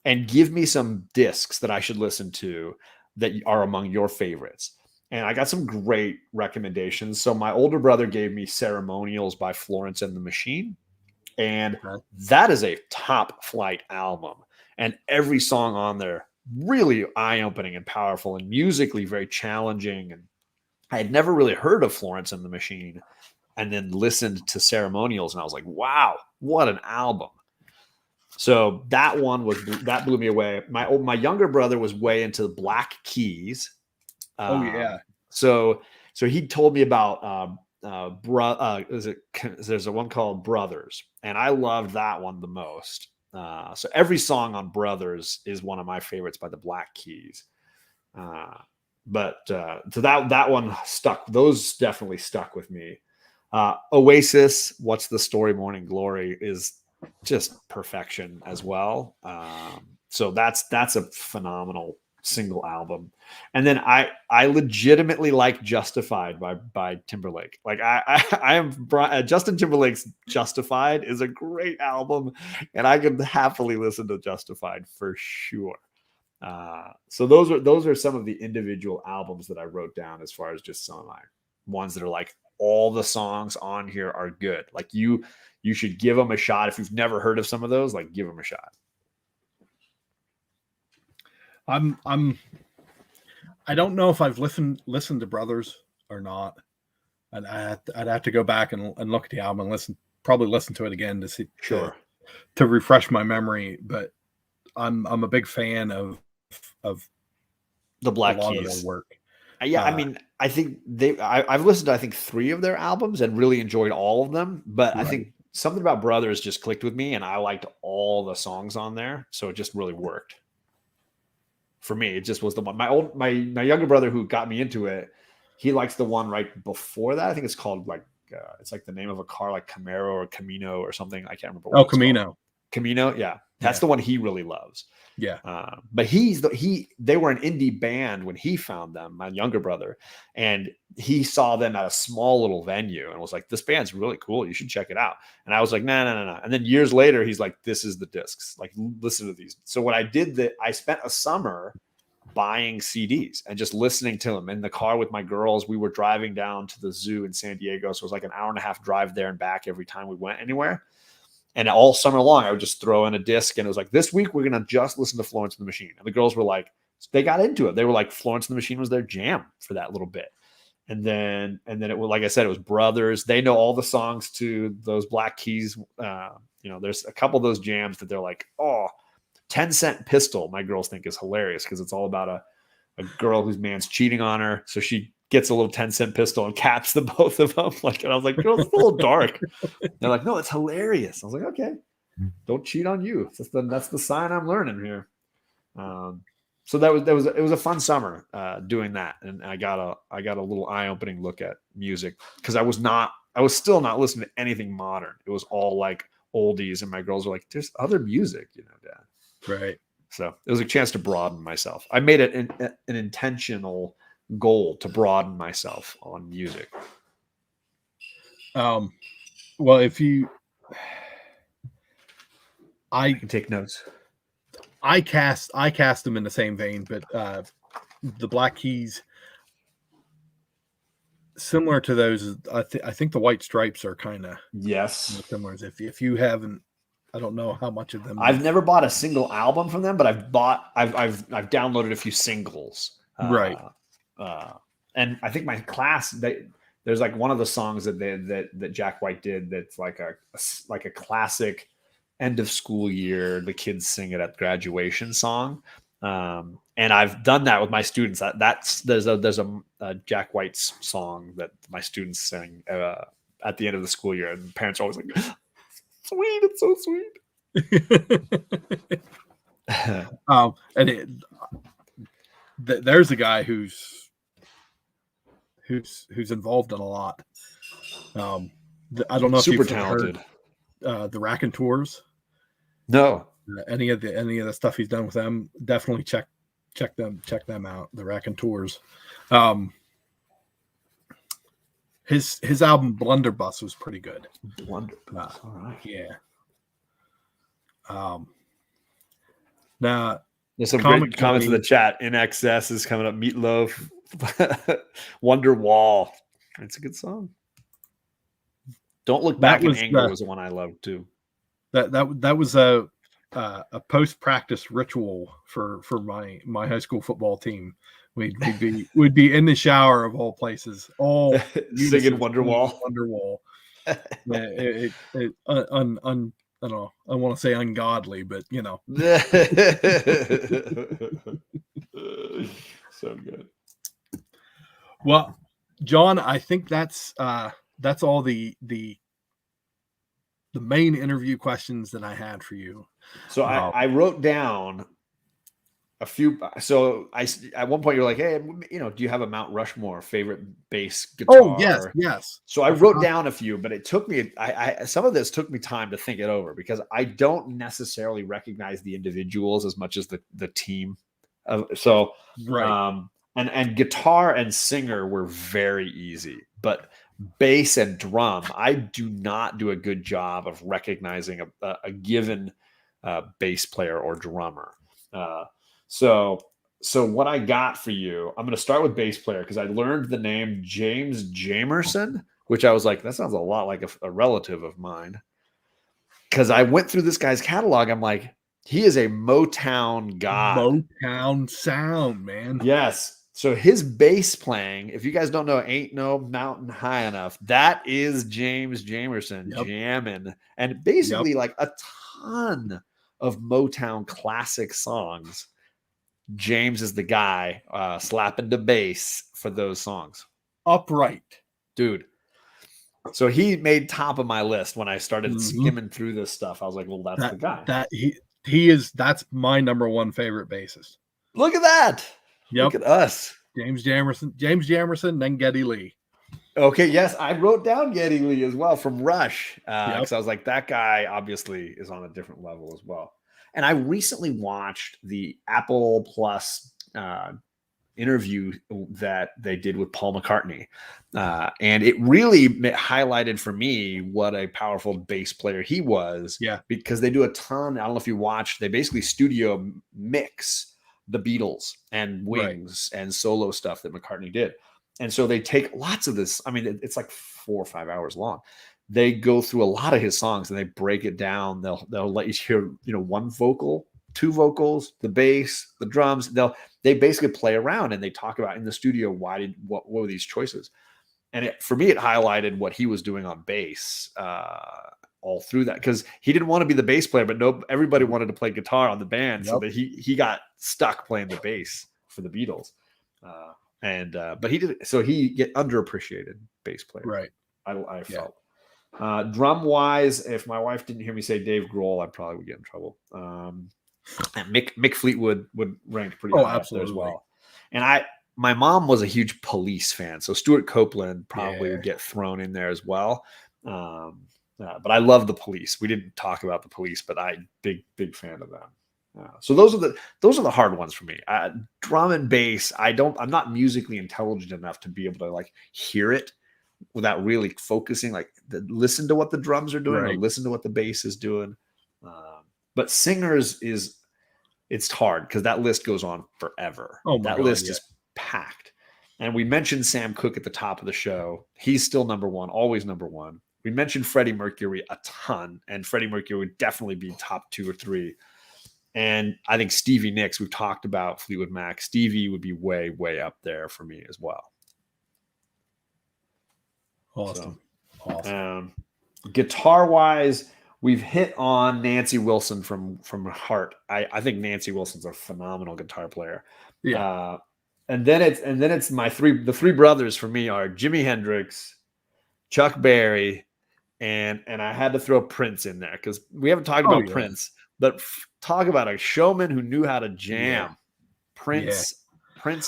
and give me some discs that I should listen to that are among your favorites. And I got some great recommendations. So my older brother gave me Ceremonials by Florence and the Machine. And that is a top flight album. And every song on there really eye-opening and powerful and musically very challenging. And I had never really heard of Florence and the Machine and then listened to Ceremonials. And I was like, wow, what an album. So that blew me away. My younger brother was way into the Black Keys. So he told me about there's a one called Brothers, and I loved that one the most. So every song on Brothers is one of my favorites by the Black Keys. So that one stuck. Those definitely stuck with me. Oasis, What's the Story, Morning Glory is just perfection as well. So that's a phenomenal single album. And then I legitimately like Justified by Timberlake. Like I am Justin Timberlake's Justified is a great album, and I could happily listen to Justified for sure. So those are some of the individual albums that I wrote down as far as just some of my ones that are like all the songs on here are good. Like you should give them a shot. If you've never heard of some of those, like give them a shot. I don't know if I've listened to Brothers or not. And I'd have to go back and look at the album and probably listen to it again to see to refresh my memory. But I'm a big fan of the Black Keys work. Yeah, I mean, I think I've listened to I think 3 of their albums and really enjoyed all of them. But I think something about Brothers just clicked with me, and I liked all the songs on there, so it just really worked for me. It just was the one. My younger brother who got me into it, he likes the one right before that. I think it's called like it's like the name of a car, like Camaro or Camino or something. I can't remember. Camino. Camino, yeah, that's the one he really loves. Yeah, but they were an indie band when he found them, my younger brother, and he saw them at a small little venue and was like, "This band's really cool. You should check it out." And I was like, "No." And then years later, he's like, "This is the discs. Like, listen to these." So what I did I spent a summer buying CDs and just listening to them in the car with my girls. We were driving down to the zoo in San Diego, so it was like an hour-and-a-half drive there and back every time we went anywhere. And all summer long, I would just throw in a disc, and it was like, this week we're going to just listen to Florence and the Machine. And the girls were like, they got into it. They were like, Florence and the Machine was their jam for that little bit. And then it was, like I said, it was Brothers. They know all the songs to those Black Keys. There's a couple of those jams that they're like, 10 Cent Pistol, my girls think is hilarious because it's all about a girl whose man's cheating on her. So she gets a little 10 Cent Pistol and caps the both of them. And I was like, girl, it's a little dark. They're like, no, it's hilarious. I was like, okay. Don't cheat on you. That's the sign I'm learning here. So it was a fun summer doing that, and I got a little eye opening look at music because I was still not listening to anything modern. It was all like oldies, and my girls were like, "There's other music, Dad." Right. So it was a chance to broaden myself. I made it an intentional goal to broaden myself on music. Well, I can take notes. I cast them in the same vein, but the Black Keys, similar to those, I think the White Stripes are kind of similar. If you haven't, I don't know how much of them. I've never bought a single album from them, but I've downloaded a few singles. Right. And I think my class, there's like one of the songs that Jack White did that's like a classic end of school year, the kids sing it at graduation song. And I've done that with my students. There's a Jack White's song that my students sing at the end of the school year, and the parents are always like, "Sweet, it's so sweet." There's a guy who's involved in a lot. I don't know if super you've talented. Heard, the Raconteurs. No. Any of the stuff he's done with them, definitely check them out. The Raconteurs. His album Blunderbuss was pretty good. Blunderbuss, all right. Yeah. Now there's some great comments in the chat. In Excess is coming up. Meatloaf, Wonderwall. It's a good song. Don't Look Back in Anger was the one I loved too. That was a post-practice ritual for my high school football team. We'd be in the shower of all places, all singing Wonderwall. I don't know. I want to say ungodly, but so good. Well, John, I think that's all the main interview questions that I had for you. So I wrote down a few. So at one point you're like, "Hey, do you have a Mount Rushmore favorite bass guitar?" Oh, yes. So I wrote down a few, but it took me. Some of this took me time to think it over because I don't necessarily recognize the individuals as much as the team. Right. And guitar and singer were very easy, but bass and drum, I do not do a good job of recognizing a given bass player or drummer. So what I got for you, I'm going to start with bass player because I learned the name James Jamerson, which I was like, that sounds a lot like a relative of mine. Because I went through this guy's catalog, I'm like, he is a Motown god. Motown sound, man. Yes. So his bass playing, if you guys don't know, Ain't No Mountain High Enough, that is James Jamerson jamming. And basically like a ton of Motown classic songs. James is the guy slapping the bass for those songs. Upright. Dude. So he made top of my list when I started skimming through this stuff. I was like, well, that's the guy. That's my number one favorite bassist. Look at that. Yep. Look at us. James Jamerson, then Geddy Lee. Okay, yes, I wrote down Geddy Lee as well from Rush because I was like, that guy obviously is on a different level as well. And I recently watched the Apple Plus interview that they did with Paul McCartney, and it really highlighted for me what a powerful bass player he was. Yeah, because they do a ton. I don't know if you watched. They basically studio mix the Beatles and Wings and solo stuff that McCartney did. And so they take lots of this. I mean, it's like 4 or 5 hours long. They go through a lot of his songs and they break it down. They'll let you hear, one vocal, 2 vocals, the bass, the drums. They basically play around and they talk about in the studio, what were these choices? And for me, it highlighted what he was doing on bass all through that, because he didn't want to be the bass player, but everybody wanted to play guitar on the band. So that he got stuck playing the bass for the Beatles. But he did, so he get underappreciated bass player. Right. I felt. Drum wise, if my wife didn't hear me say Dave Grohl, I probably would get in trouble. And Mick Fleetwood would rank pretty high up there as well. And my mom was a huge Police fan, so Stuart Copeland probably would get thrown in there as well. But I love the Police. We didn't talk about the Police, but big fan of them. So those are the hard ones for me. Drum and bass. I'm not musically intelligent enough to be able to like hear it without really focusing, like listen to what the drums are doing or listen to what the bass is doing. But singers it's hard because that list goes on forever. That list is packed. And we mentioned Sam Cooke at the top of the show. He's still number one, always number one. We mentioned Freddie Mercury a ton, and Freddie Mercury would definitely be top 2 or 3. And I think Stevie Nicks, we've talked about Fleetwood Mac. Stevie would be way, way up there for me as well. Awesome. Guitar-wise, we've hit on Nancy Wilson from Heart. I think Nancy Wilson's a phenomenal guitar player. Yeah. And then it's the three brothers for me are Jimi Hendrix, Chuck Berry, and I had to throw Prince in there because we haven't talked about Prince, but talk about a showman who knew how to jam. Prince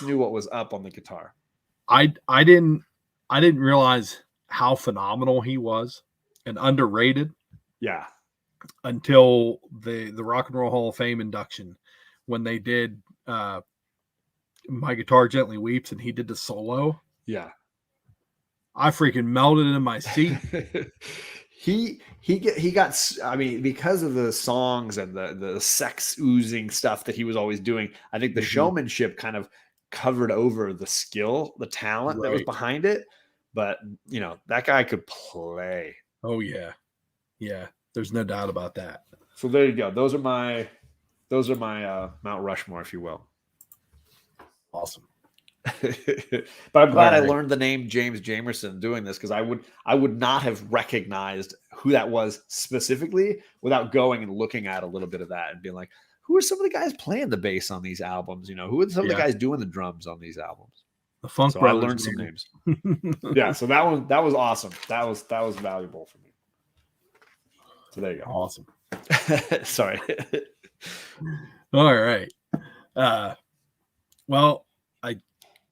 knew what was up on the guitar. I didn't realize how phenomenal he was and underrated. Yeah. Until the Rock and Roll Hall of Fame induction, when they did My Guitar Gently Weeps and he did the solo. Yeah. I freaking melted in my seat. he got, I mean, because of the songs and the sex oozing stuff that he was always doing, I think the showmanship kind of covered over the skill, the talent that was behind it. But, you know, that guy could play. Oh, yeah. Yeah. There's no doubt about that. So there you go. Those are my Mount Rushmore, if you will. Awesome. But I'm glad I learned the name James Jamerson doing this, because I would not have recognized who that was specifically without going and looking at a little bit of that and being like, who are some of the guys playing the bass on these albums? You know, who are some of the guys doing the drums on these albums? The Funk so Brothers. I learned some names. Yeah, so that was awesome. That was valuable for me. So there you go. Awesome. Sorry. All right. Well,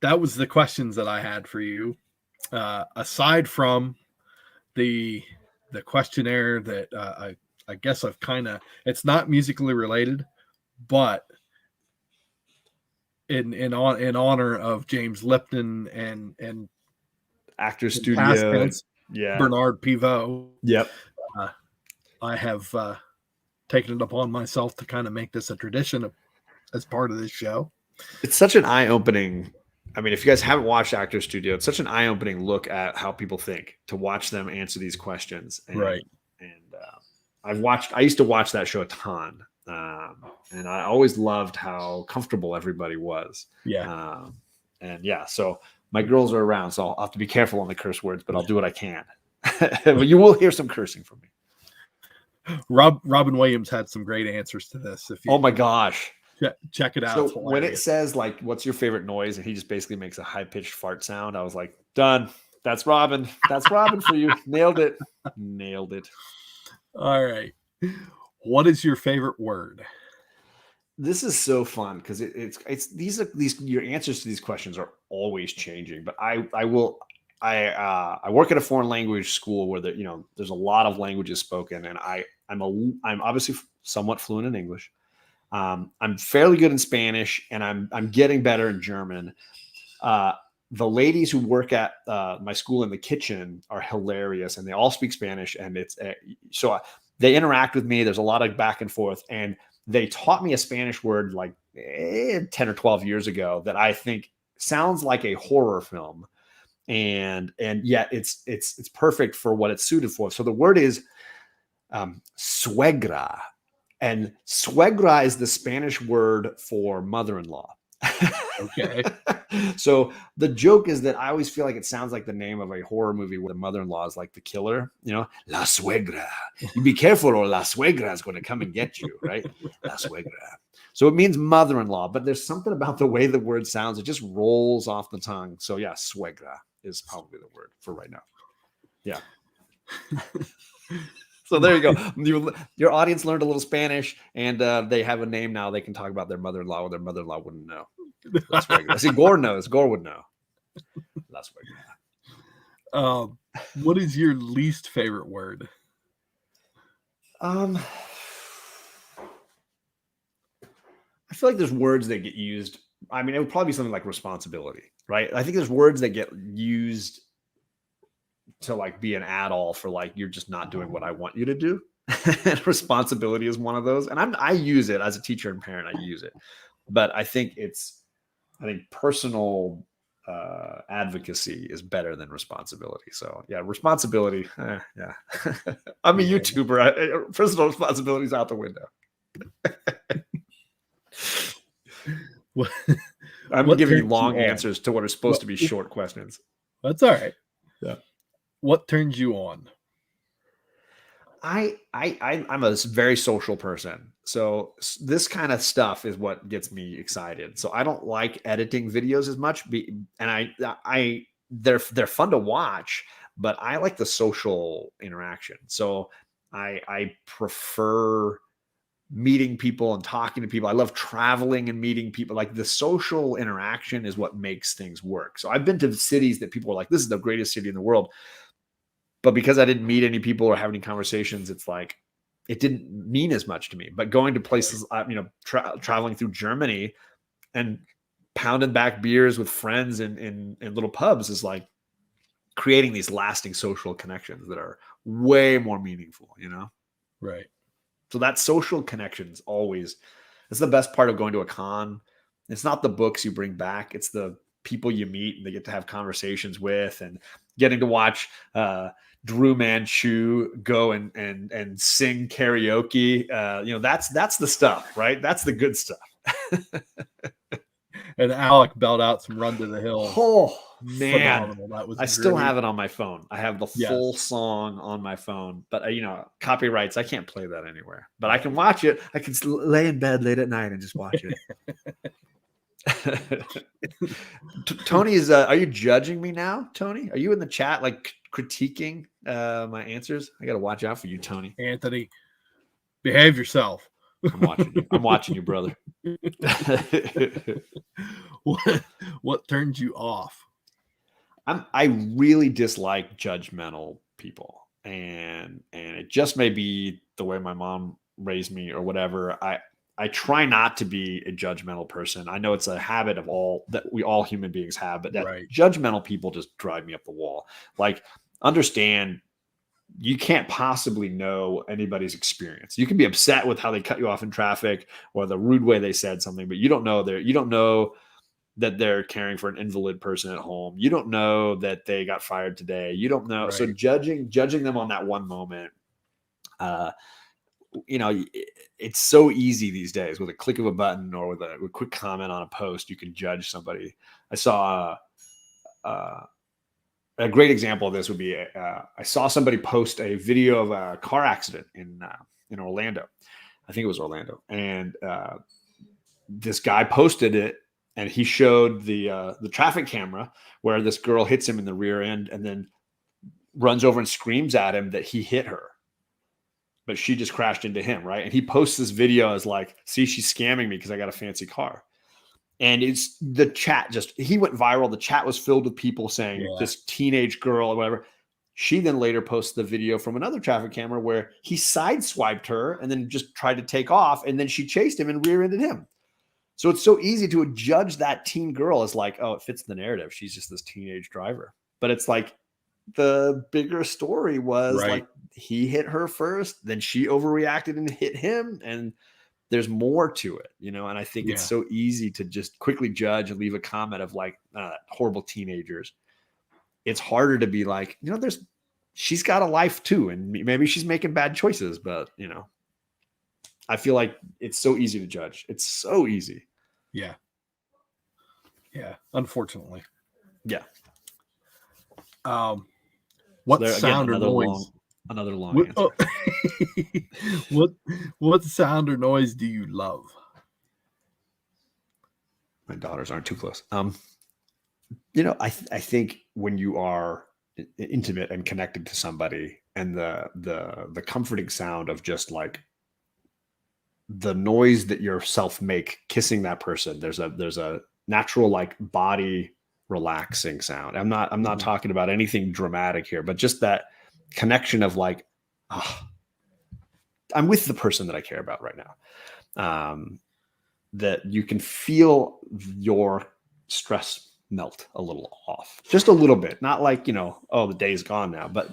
that was the questions that I had for you. Aside from the questionnaire that I guess I've it's not musically related, but in honor of James Lipton and Actors Studio, Bernard Pivot. Yep. I have taken it upon myself to kind of make this a tradition as part of this show. It's such an eye-opening. I mean, if you guys haven't watched Actors Studio, it's such an eye-opening look at how people think, to watch them answer these questions. And, And I used to watch that show a ton. And I always loved how comfortable everybody was. Yeah. So my girls are around, so I'll have to be careful on the curse words, but I'll do what I can. But you will hear some cursing from me. Robin Williams had some great answers to this. Oh my gosh. Check it out. So when it says like, what's your favorite noise? And he just basically makes a high-pitched fart sound. I was like, done. That's Robin. That's Robin for you. Nailed it. All right. What is your favorite word? This is so fun because it's these your answers to these questions are always changing. But I work at a foreign language school where there's a lot of languages spoken, and I'm obviously somewhat fluent in English. I'm fairly good in Spanish, and I'm getting better in German. The ladies who work at my school in the kitchen are hilarious, and they all speak Spanish, and so they interact with me. There's a lot of back and forth, and they taught me a Spanish word like 10 or 12 years ago that I think sounds like a horror film, and yet it's perfect for what it's suited for. So the word is suegra. And suegra is the Spanish word for mother-in-law. Okay. So the joke is that I always feel like it sounds like the name of a horror movie where the mother-in-law is like the killer, la suegra. You be careful or la suegra is going to come and get you, right? La suegra. So it means mother-in-law, but there's something about the way the word sounds. It just rolls off the tongue. So yeah, suegra is probably the word for right now. Yeah. So there you go. Your audience learned a little Spanish, and they have a name now. They can talk about their mother-in-law, or their mother-in-law wouldn't know. That's regular. I see. Gore knows. Gore would know. That's regular. What is your least favorite word? I feel like there's words that get used. I mean, it would probably be something like responsibility, right? I think there's words that get used to like be an add-all for like, you're just not doing what I want you to do. And responsibility is one of those. And I use it as a teacher and parent. I use it, but I think personal advocacy is better than responsibility. So yeah, responsibility. Yeah. I'm a YouTuber. Personal responsibility is out the window. I'm giving you long answers to what are supposed to be short questions. That's all right. Yeah. What turns you on? I'm a very social person. So this kind of stuff is what gets me excited. So I don't like editing videos as much. And they're fun to watch, but I like the social interaction. So I prefer meeting people and talking to people. I love traveling and meeting people. Like the social interaction is what makes things work. So I've been to cities that people are like, this is the greatest city in the world. But because I didn't meet any people or have any conversations, it's like, it didn't mean as much to me. But going to places, traveling through Germany and pounding back beers with friends in little pubs is like creating these lasting social connections that are way more meaningful, Right. So that social connections it's the best part of going to a con. It's not the books you bring back. It's the people you meet and they get to have conversations with, and getting to watch Drew Manchu go and sing karaoke. That's the stuff, right? That's the good stuff. And Alec belled out some Run to the Hills. Oh man, phenomenal. That was I still have it on my phone. I have the full song on my phone, but copyrights, I can't play that anywhere. But I can watch it. I can lay in bed late at night and just watch it. Tony is. Are you judging me now, Tony? Are you in the chat like critiquing my answers? I got to watch out for you, Tony. Anthony, behave yourself. I'm watching you. I'm watching you, brother. What turns you off? I really dislike judgmental people, and it just may be the way my mom raised me or whatever. I try not to be a judgmental person. I know it's a habit that we all human beings have, but that judgmental people just drive me up the wall. Like, understand, you can't possibly know anybody's experience. You can be upset with how they cut you off in traffic or the rude way they said something, but you don't know that they're caring for an invalid person at home. You don't know that they got fired today. You don't know. Right. So judging them on that one moment, it's so easy these days with a click of a button or with a quick comment on a post, you can judge somebody. I saw a great example of this would be I saw somebody post a video of a car accident in Orlando. I think it was Orlando, and this guy posted it, and he showed the traffic camera where this girl hits him in the rear end, and then runs over and screams at him that he hit her, but she just crashed into him, right? And he posts this video as like, "See, she's scamming me because I got a fancy car." And it's the chat he went viral. The chat was filled with people saying this teenage girl or whatever. She then later posted the video from another traffic camera where he sideswiped her and then just tried to take off. And then she chased him and rear-ended him. So it's so easy to judge that teen girl as like, oh, it fits the narrative. She's just this teenage driver. But it's like the bigger story was like he hit her first, then she overreacted and hit him. And there's more to it, and I think it's so easy to just quickly judge and leave a comment of like horrible teenagers. It's harder to be like, she's got a life too. And maybe she's making bad choices, but I feel like it's so easy to judge. It's so easy. Yeah. Yeah. Unfortunately. Yeah. What sound or noise? Another long answer. What sound or noise do you love? My daughters aren't too close. I think when you are intimate and connected to somebody and the comforting sound of just like the noise that yourself make kissing that person. There's a natural like body relaxing sound. I'm not talking about anything dramatic here, but just that connection of like, I'm with the person that I care about right now. That you can feel your stress melt a little off, just a little bit, not like, the day's gone now, but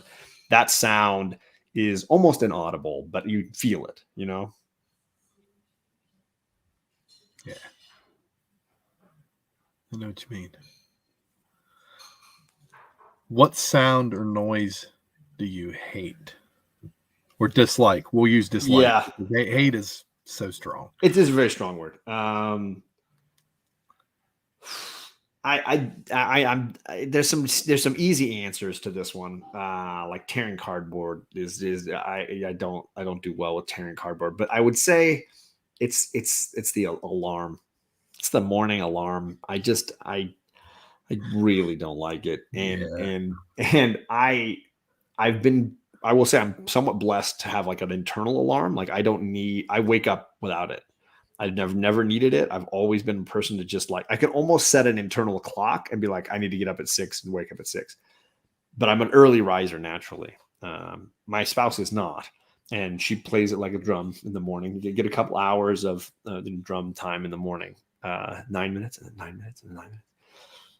that sound is almost inaudible, but you feel it, Yeah. I know what you mean. What sound or noise do you hate or dislike? We'll use dislike. Yeah. Hate is so strong. It is a very strong word. There's some easy answers to this one. Like tearing cardboard I don't do well with tearing cardboard, but I would say it's the alarm. It's the morning alarm. I really don't like it. And I will say I'm somewhat blessed to have like an internal alarm. Like I wake up without it. I've never needed it. I've always been a person to just like, I could almost set an internal clock and be like, I need to get up at 6 and wake up at 6. But I'm an early riser naturally. My spouse is not. And she plays it like a drum in the morning. You get a couple hours of drum time in the morning, 9 minutes and then 9 minutes and then 9 minutes.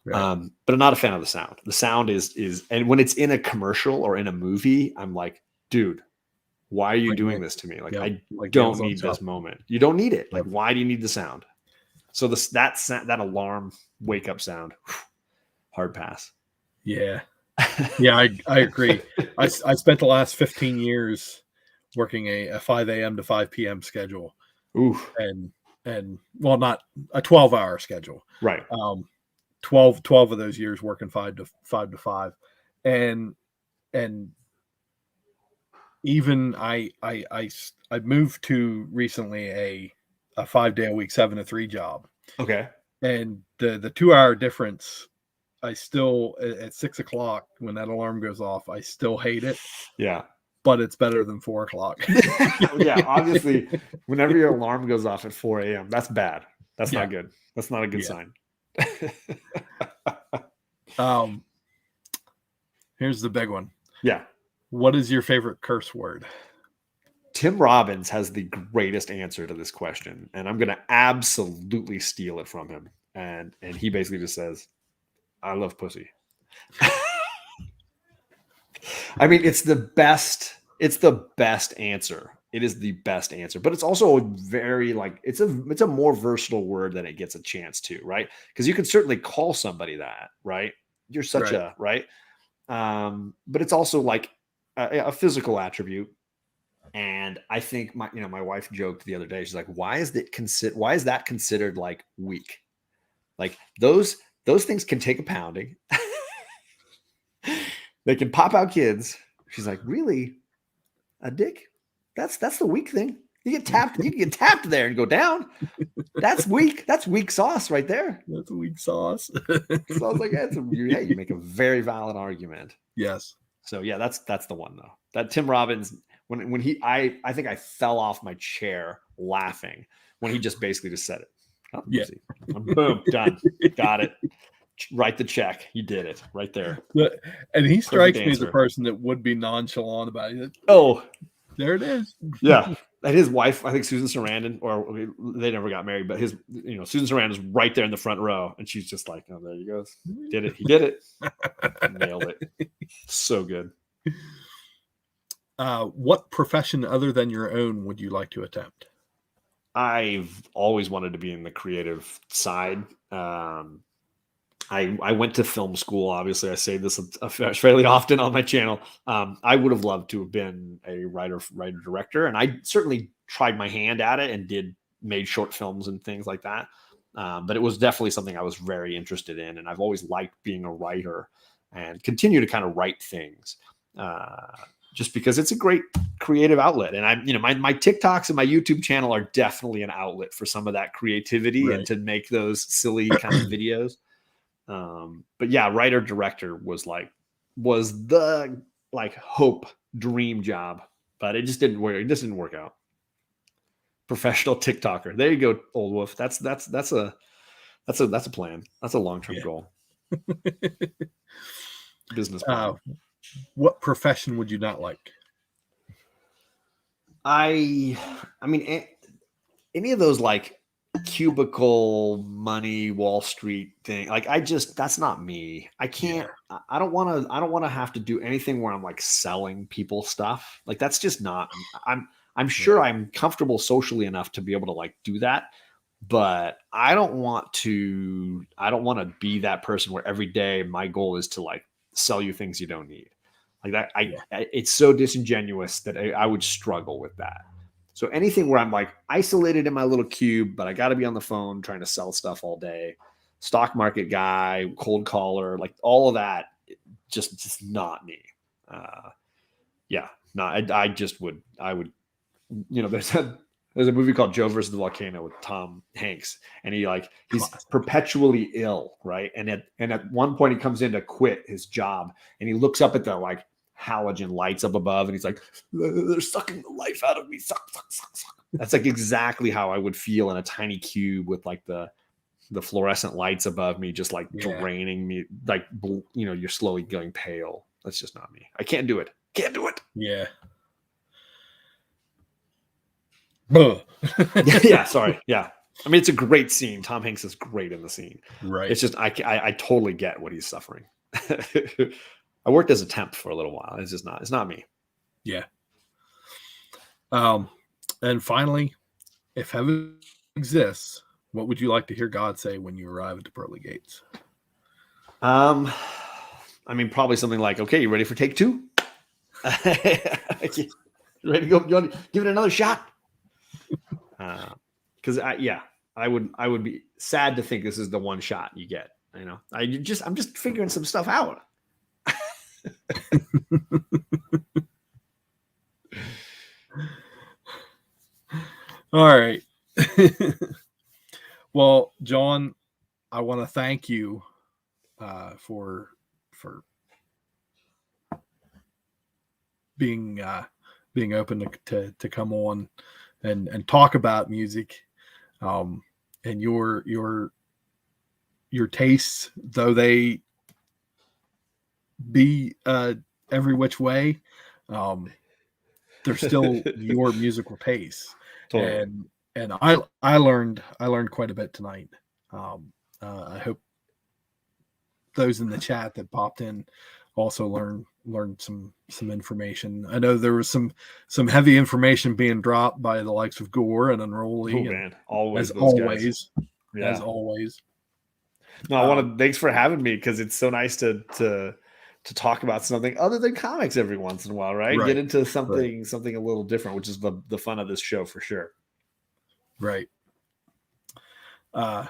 Right. But I'm not a fan of the sound. The sound is, and when it's in a commercial or in a movie, I'm like, dude, why are you doing this to me? Like, I don't need this moment. You don't need it. Like, why do you need the sound? So that alarm wake up sound, hard pass. Yeah. Yeah, I agree. I spent the last 15 years working a 5 a.m. to 5 p.m. schedule. Oof. And well, not a 12-hour schedule. Right. 12 of those years working 5 to 5. And even I moved to recently a 5-day-a-week 7 to 3 job. Okay. And the 2-hour difference, I still at 6 o'clock when that alarm goes off, I still hate it. Yeah. But it's better than 4 o'clock. Yeah, obviously, whenever your alarm goes off at 4 a.m., that's bad. That's not good. That's not a good sign. Here's the big one. Yeah. What is your favorite curse word? Tim Robbins has the greatest answer to this question, and I'm going to absolutely steal it from him. And he basically just says, I love pussy. I mean, it's the best answer. It is the best answer, but it's also a very it's a more versatile word than it gets a chance to, right? Because you can certainly call somebody that, right? You're such a, right? But it's also like a physical attribute. And I think my wife joked the other day, she's like, why is that considered like weak? Like those things can take a pounding. They can pop out kids. She's like, really? A dick? That's the weak thing. You get tapped. You can get tapped there and go down. That's weak. That's weak sauce right there. That's weak sauce. So I was like, you make a very valid argument. Yes. So yeah, that's the one though. That Tim Robbins, when I think I fell off my chair laughing when he just basically just said it. Oh, yeah. Boom, done. Got it. Write the check. He did it right there. And he strikes me as a person that would be nonchalant about it. Oh, there it is. Yeah. And his wife, I think Susan Sarandon, or they never got married, but Susan Sarandon's right there in the front row. And she's just like, oh, there he goes. Did it. He did it. Nailed it. So good. What profession other than your own would you like to attempt? I've always wanted to be in the creative side. I went to film school. Obviously, I say this fairly often on my channel. I would have loved to have been a writer director, and I certainly tried my hand at it and made short films and things like that. But it was definitely something I was very interested in, and I've always liked being a writer and continue to kind of write things, just because it's a great creative outlet. And my TikToks and my YouTube channel are definitely an outlet for some of that creativity and to make those silly kind of videos. But yeah, writer director was the hope dream job, but it just didn't work. It just didn't work out. Professional TikToker. There you go, old wolf. That's a plan. That's a long-term goal. Business plan. What profession would you not like? I mean, any of those like cubicle money, Wall Street thing. Like that's not me. I can't, I don't want to have to do anything where I'm like selling people stuff. Like that's just not, I'm sure I'm comfortable socially enough to be able to like do that, but I don't want to be that person where every day my goal is to like sell you things you don't need. Like that, it's so disingenuous that I would struggle with that. So anything where I'm like isolated in my little cube, but I got to be on the phone trying to sell stuff all day, stock market guy, cold caller, like all of that, just not me. I would, there's a movie called Joe versus the Volcano with Tom Hanks, and he's perpetually ill, right? And at one point he comes in to quit his job, and he looks up at the like halogen lights up above, and he's like, "They're sucking the life out of me." Suck. That's like exactly how I would feel in a tiny cube with like the fluorescent lights above me, just like draining me, like you're slowly going pale. That's just not me. I can't do it. Yeah. Yeah, sorry. Yeah. I mean, it's a great scene. Tom Hanks is great in the scene. Right. It's just, I totally get what he's suffering. I worked as a temp for a little while. It's not me. Yeah. And finally, if heaven exists, what would you like to hear God say when you arrive at the pearly gates? I mean, probably something like, "Okay, you ready for take 2? Ready to go? You want to give it another shot?" Because I would be sad to think this is the one shot you get. I'm just figuring some stuff out. All right. Well, John, I want to thank you for being open to come on and talk about music, and your tastes, though they be every which way, they're still your musical tastes. Totally. And I learned quite a bit tonight. I hope those in the chat that popped in also learned some information. I know there was some heavy information being dropped by the likes of Gore and Unruly. Oh, man. Always. As always. Yeah. As always. No, thanks for having me, because it's so nice to talk about something other than comics every once in a while, right? Get into something a little different, which is the fun of this show for sure. Right. That's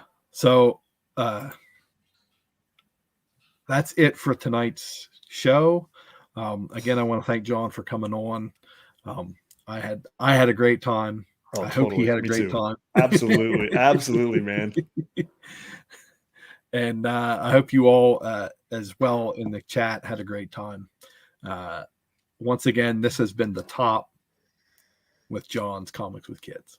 it for tonight's show. Again, I want to thank John for coming on. I had a great time. I hope he had a great time. Absolutely, man. And I hope you all as well in the chat had a great time. Once again, this has been The Top with John's Comics with Kids.